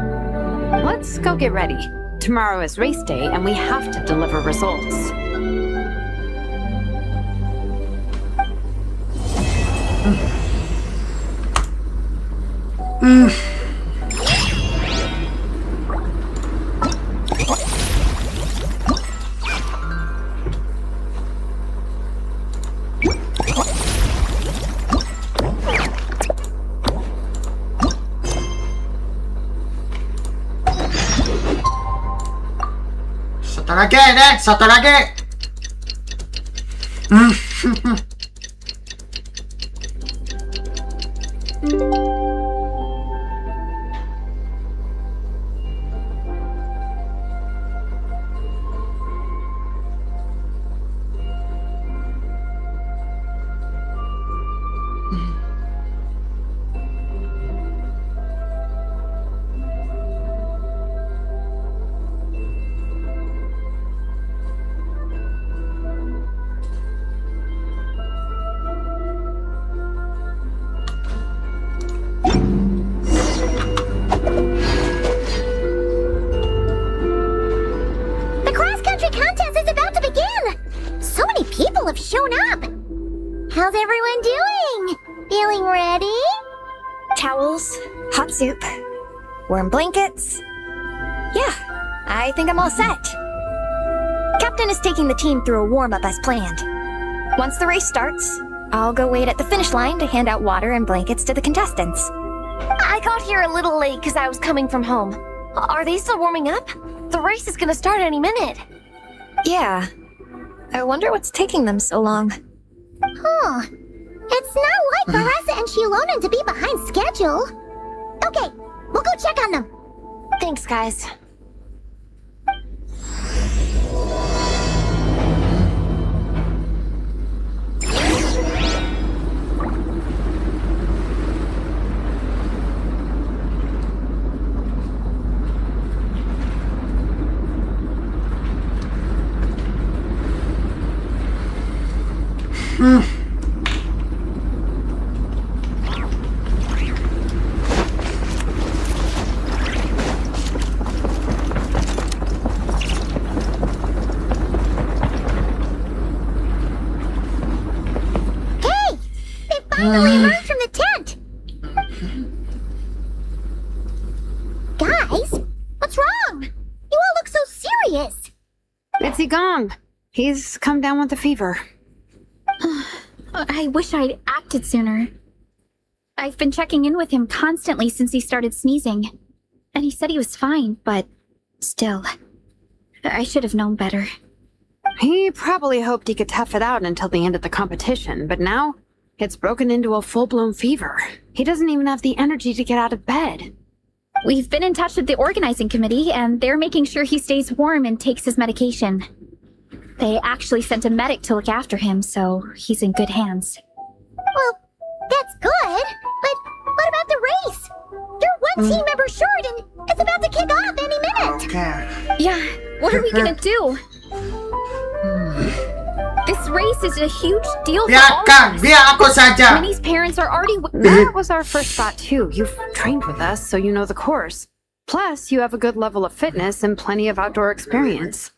Let's go get ready. Tomorrow is race day, and we have to deliver results. Satu lagi. How's everyone doing? Feeling ready? Towels, hot soup, warm blankets. Yeah, I think I'm all set. Captain is taking the team through a warm-up as planned. Once the race starts, I'll go wait at the finish line to hand out water and blankets to the contestants. I got here a little late because I was coming from home. Are they still warming up? The race is gonna start any minute. Yeah. I wonder what's taking them so long. Huh. It's not like Varesa and Shilonen to be behind schedule. Okay, we'll go check on them. Thanks, guys. finally emerged from the tent! Guys, what's wrong? You all look so serious! It's Igong. He's come down with a fever. I wish I'd acted sooner. I've been checking in with him constantly since he started sneezing. And he said he was fine, but still, I should have known better. He probably hoped he could tough it out until the end of the competition, but now it's broken into a full-blown fever. He doesn't even have the energy to get out of bed. We've been in touch with the organizing committee, and they're making sure he stays warm and takes his medication. They actually sent a medic to look after him, so he's in good hands. Well, that's good, but what about the race? You're one team member short, and it's about to kick off any minute! Okay. Yeah, what are we gonna do? This race is a huge deal for all Biarkan, of us. biar aku saja. Minnie's parents are already... That was our first thought, too. You've trained with us, so you know the course. Plus, you have a good level of fitness and plenty of outdoor experience.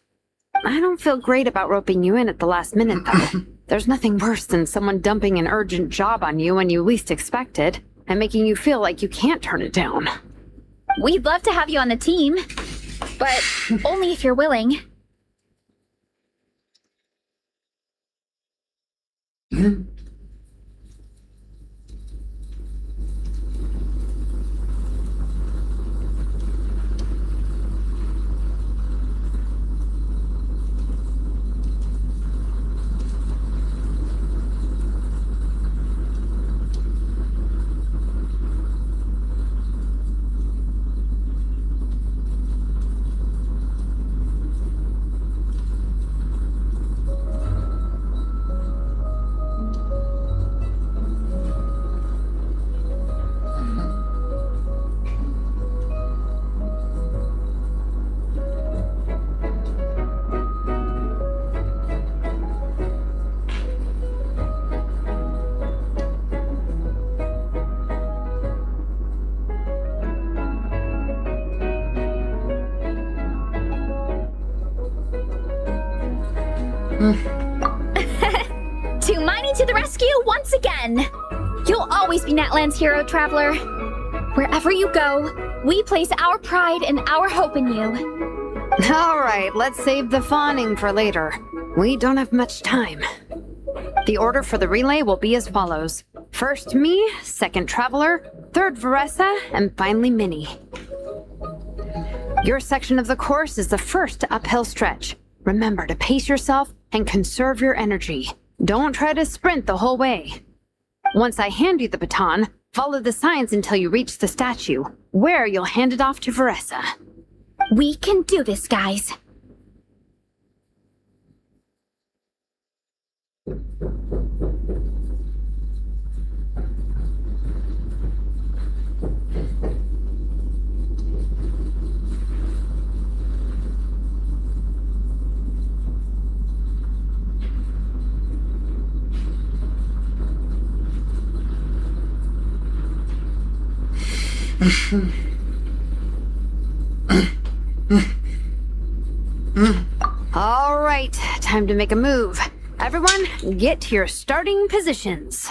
I don't feel great about roping you in at the last minute, though. There's nothing worse than someone dumping an urgent job on you when you least expect it, and making you feel like you can't turn it down. We'd love to have you on the team, but only if you're willing. Tumaini to the rescue once again! You'll always be Natland's hero, Traveler. Wherever you go, we place our pride and our hope in you. All right, let's save the fawning for later. We don't have much time. The order for the relay will be as follows. First me, second Traveler, third Varesa, and finally Minnie. Your section of the course is the first uphill stretch. Remember to pace yourself and conserve your energy. Don't try to sprint the whole way. Once I hand you the baton, follow the signs until you reach the statue, where you'll hand it off to Varesa. We can do this, guys. All right, time to make a move. Everyone, get to your starting positions.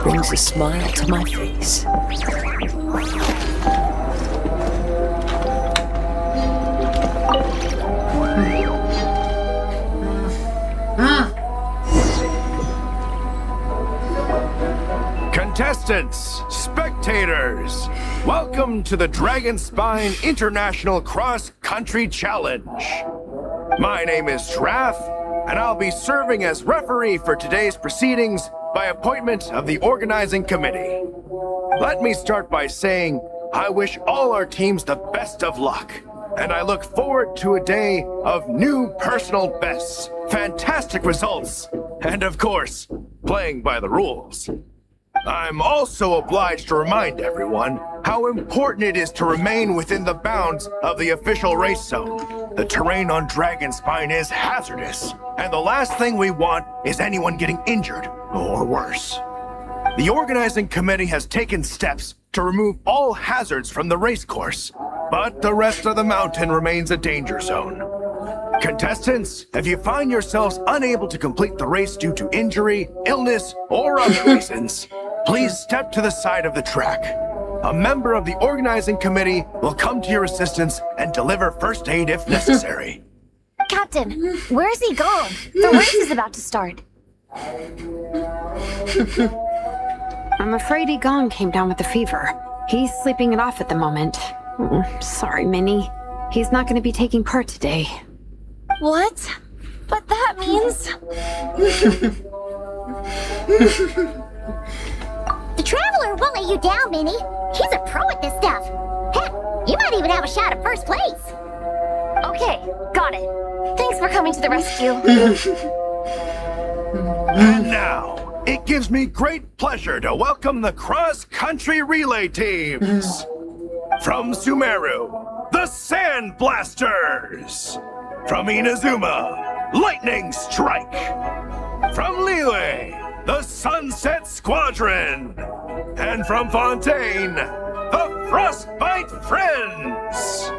Brings a smile to my face. Contestants, spectators, welcome to the Dragon Spine International Cross Country Challenge. My name is Shraff, and I'll be serving as referee for today's proceedings by appointment of the organizing committee. Let me start by saying I wish all our teams the best of luck, and I look forward to a day of new personal bests, fantastic results, and of course, playing by the rules. I'm also obliged to remind everyone how important it is to remain within the bounds of the official race zone. The terrain on Dragonspine is hazardous, and the last thing we want is anyone getting injured or worse. The organizing committee has taken steps to remove all hazards from the race course, but the rest of the mountain remains a danger zone. Contestants, if you find yourselves unable to complete the race due to injury, illness, or other reasons, please step to the side of the track. A member of the organizing committee will come to your assistance and deliver first aid if necessary. Captain, where's he gone? The race is about to start. I'm afraid Egon came down with a fever. He's sleeping it off at the moment. Sorry, Minnie. He's not going to be taking part today. What? But that means... The Traveler won't let you down, Minnie. He's a pro at this stuff. Heck, you might even have a shot at first place. Okay, got it. Thanks for coming to the rescue. And now, it gives me great pleasure to welcome the cross-country relay teams. From Sumeru, the Sand Blasters. From Inazuma, Lightning Strike. From Liyue, the Sunset Squadron. And from Fontaine, the Frostbite Friends.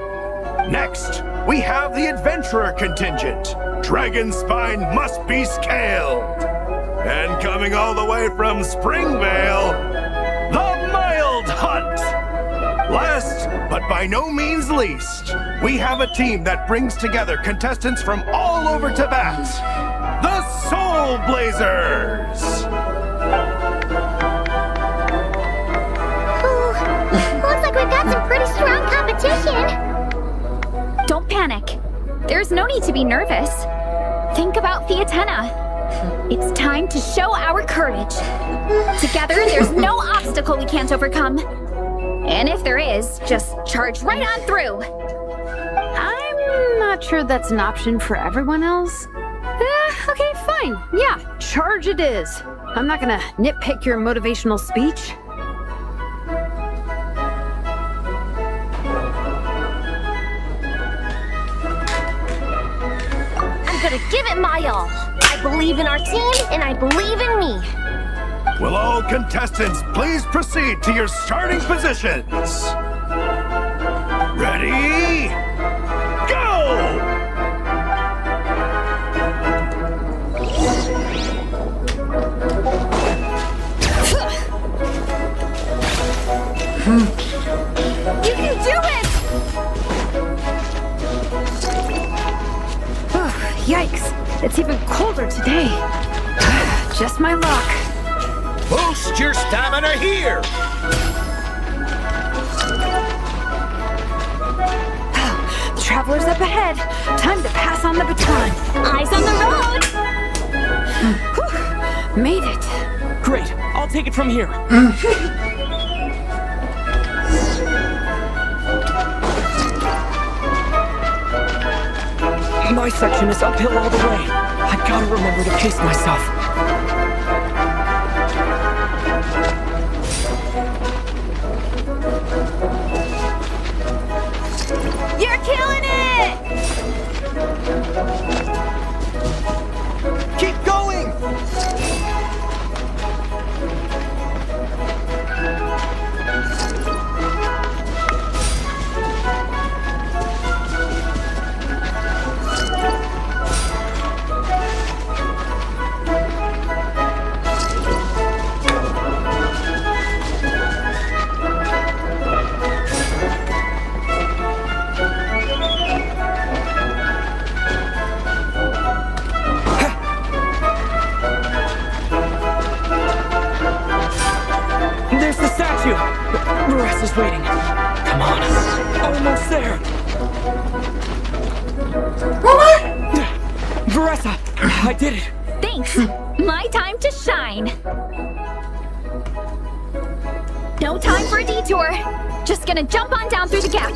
Next, we have the Adventurer contingent. Dragonspine must be scaled. And coming all the way from Springvale, the Mild Hunt. Last, but by no means least, we have a team that brings together contestants from all over Tibet. The Soul Blazers! Looks like we've got some pretty strong competition. Don't panic. There's no need to be nervous. Think about Fiatenna. It's time to show our courage. Together, there's no obstacle we can't overcome. And if there is, just charge right on through. I'm not sure that's an option for everyone else. Okay, fine. Yeah, charge it is. I'm not gonna nitpick your motivational speech. I'm gonna give it my all. I believe in our team, and I believe in me. Will all contestants please proceed to your starting positions? Ready? Go! You can do it! Yikes, it's even colder today. Just my luck. Boost your stamina here! The Traveler's up ahead. Time to pass on the baton. Eyes on the road! Made it. Great, I'll take it from here. My section is uphill all the way. I gotta remember to pace myself. You're killing it! Keep going! There's the statue! Varesa's waiting. Come on. Almost there. Varesa! I did it! Thanks. My time to shine. No time for a detour. Just gonna jump on down through the gap.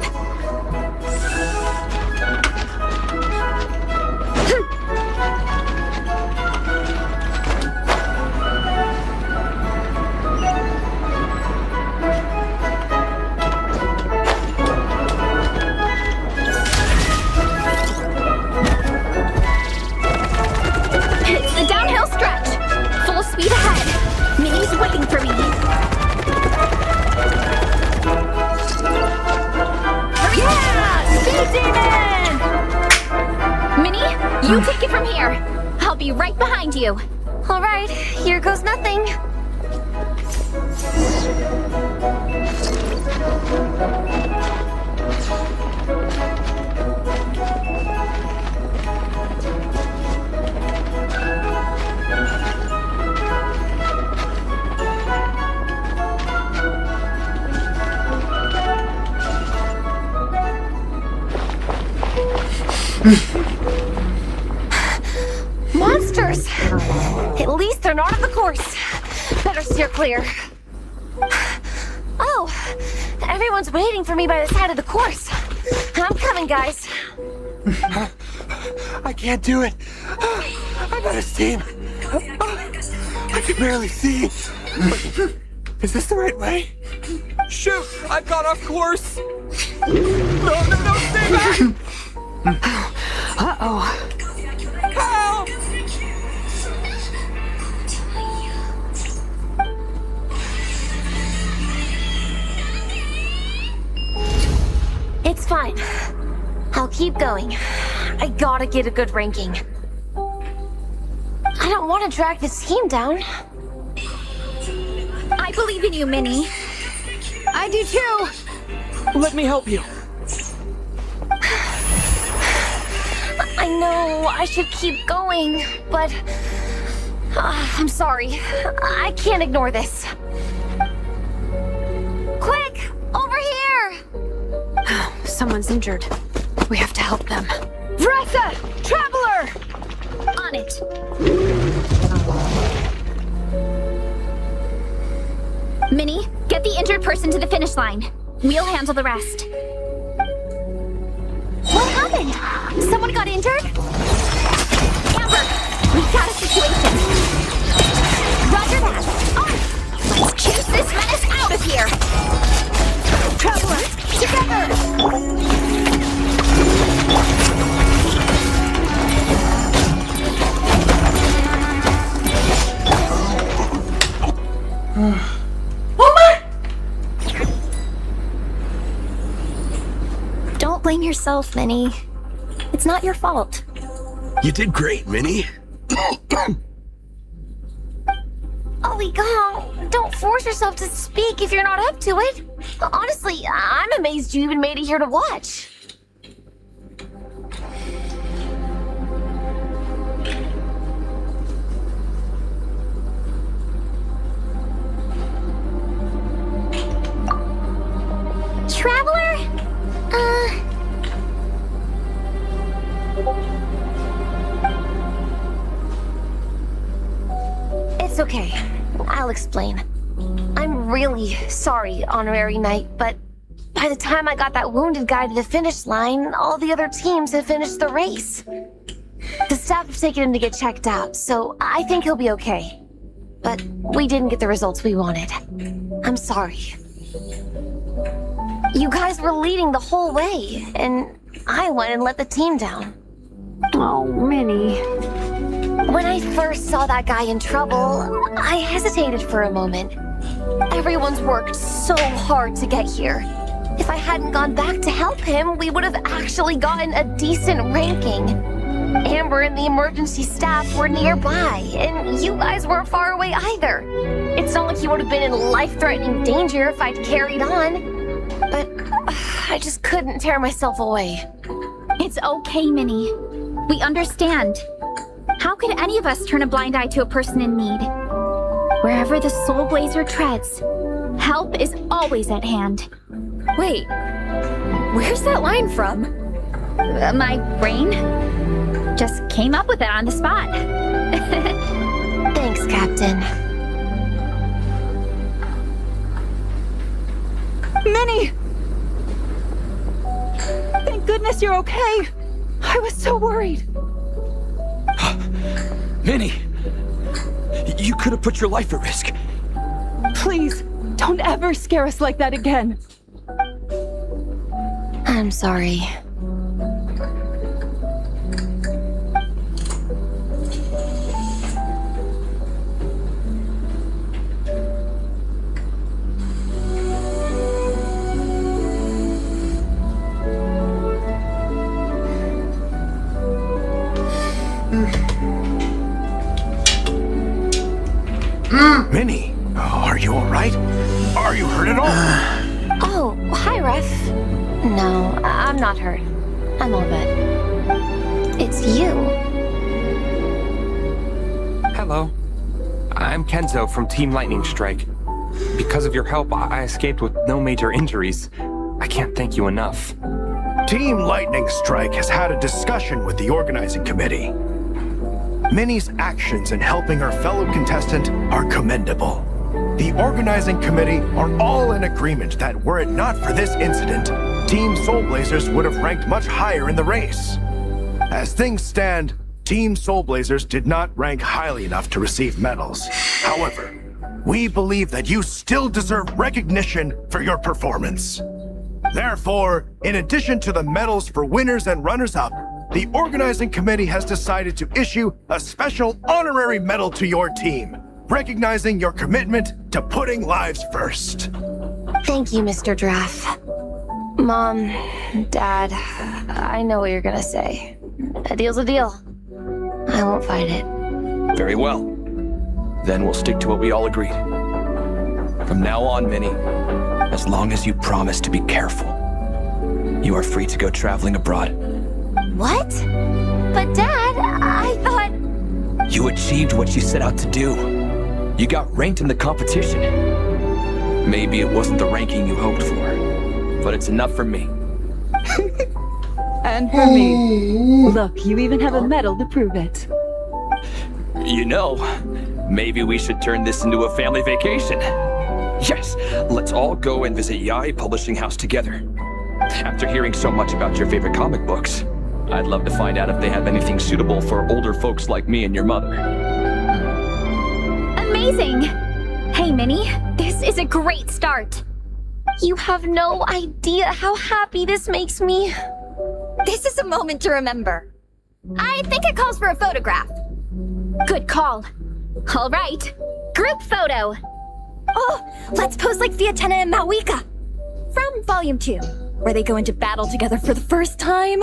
You take it from here. I'll be right behind you. All right, here goes nothing. Monsters! At least they're not on the course. Better steer clear. Oh, everyone's waiting for me by the side of the course. I'm coming, guys. I can't do it. I'm out of steam. I can barely see. Is this the right way? Shoot! I got off course! No, stay back! Uh-oh. Help! It's fine. I'll keep going. I gotta get a good ranking. I don't want to drag this team down. I believe in you, Minnie. I do too. Let me help you. I know I should keep going, but I'm sorry. I can't ignore this. Quick, over here! Someone's injured. We have to help them. Varesa! Traveler! On it. Minnie, get the injured person to the finish line. We'll handle the rest. What happened? Someone got injured? Amber, we've got a situation. Roger that. Let's chase this menace out of here. Traveler, together! Don't blame yourself, Minnie. It's not your fault. You did great, Minnie. Ollie Gong, don't force yourself to speak if you're not up to it. Honestly, I'm amazed you even made it here to watch. Traveler? It's okay. I'll explain. I'm really sorry, Honorary Knight, but by the time I got that wounded guy to the finish line, all the other teams had finished the race. The staff have taken him to get checked out, so I think he'll be okay. But we didn't get the results we wanted. I'm sorry. You guys were leading the whole way, and I went and let the team down. Oh, Minnie. When I first saw that guy in trouble, I hesitated for a moment. Everyone's worked so hard to get here. If I hadn't gone back to help him, we would have actually gotten a decent ranking. Amber and the emergency staff were nearby, and you guys weren't far away either. It's not like you would have been in life-threatening danger if I'd carried on. But I just couldn't tear myself away. It's okay, Minnie. We understand. How could any of us turn a blind eye to a person in need? Wherever the Soul Blazer treads, help is always at hand. Wait, where's that line from? My brain just came up with it on the spot. Thanks, Captain. Minnie! Thank goodness you're okay. I was so worried. Minnie! You could have put your life at risk. Please, don't ever scare us like that again. I'm sorry. Minnie, are you alright? Are you hurt at all? Oh, hi, Ref. No, I'm not hurt. I'm all good. It's you. Hello. I'm Kenzo from Team Lightning Strike. Because of your help, I escaped with no major injuries. I can't thank you enough. Team Lightning Strike has had a discussion with the organizing committee. Minnie's actions in helping her fellow contestant are commendable. The organizing committee are all in agreement that were it not for this incident, Team Soul Blazers would have ranked much higher in the race. As things stand, Team Soul Blazers did not rank highly enough to receive medals. However, we believe that you still deserve recognition for your performance. Therefore, in addition to the medals for winners and runners-up, the organizing committee has decided to issue a special honorary medal to your team, recognizing your commitment to putting lives first. Thank you, Mr. Draff. Mom, Dad, I know what you're gonna say. A deal's a deal. I won't fight it. Very well. Then we'll stick to what we all agreed. From now on, Minnie, as long as you promise to be careful, you are free to go traveling abroad. What? But Dad, I thought... You achieved what you set out to do. You got ranked in the competition. Maybe it wasn't the ranking you hoped for, but it's enough for me. And for me. Look, you even have a medal to prove it. You know, maybe we should turn this into a family vacation. Yes, let's all go and visit Yai Publishing House together. After hearing so much about your favorite comic books, I'd love to find out if they have anything suitable for older folks like me and your mother. Amazing! Hey, Minnie, this is a great start. You have no idea how happy this makes me. This is a moment to remember. I think it calls for a photograph. Good call. All right, group photo. Oh, let's pose like Fiatena and Mawika. From Volume 2, where they go into battle together for the first time.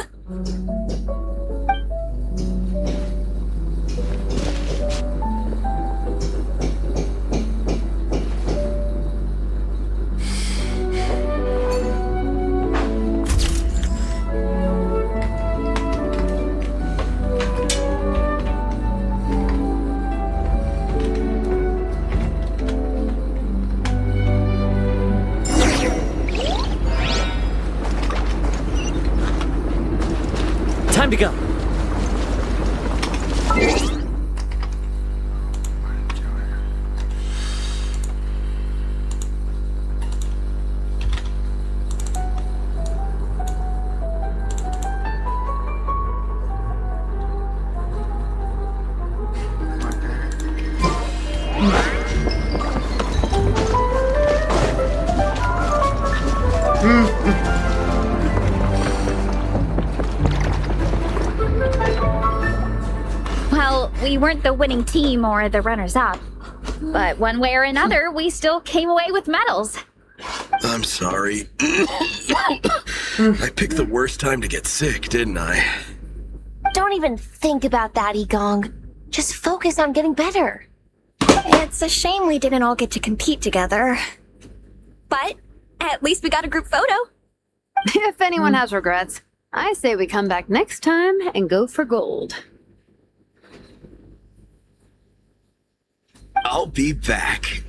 Time to go. Well, we weren't the winning team or the runners-up. But one way or another, we still came away with medals. I'm sorry. I picked the worst time to get sick, didn't I? Don't even think about that, Igong. Just focus on getting better. It's a shame we didn't all get to compete together. But at least we got a group photo. If anyone has regrets, I say we come back next time and go for gold. I'll be back.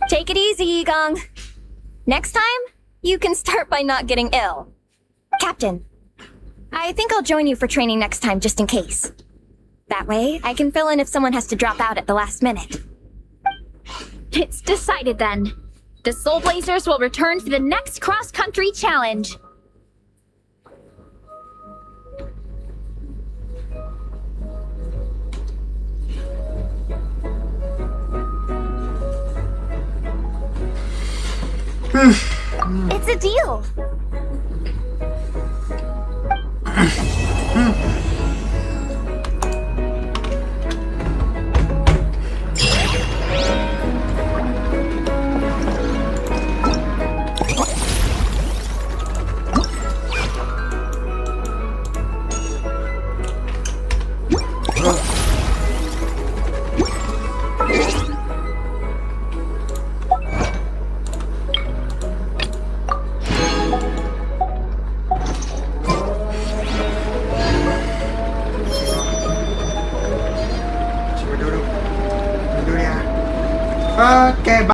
Take it easy, Igong. Next time, you can start by not getting ill. Captain, I think I'll join you for training next time just in case. That way, I can fill in if someone has to drop out at the last minute. It's decided then. The Soul Blazers will return for the next cross-country challenge. It's a deal. Oke,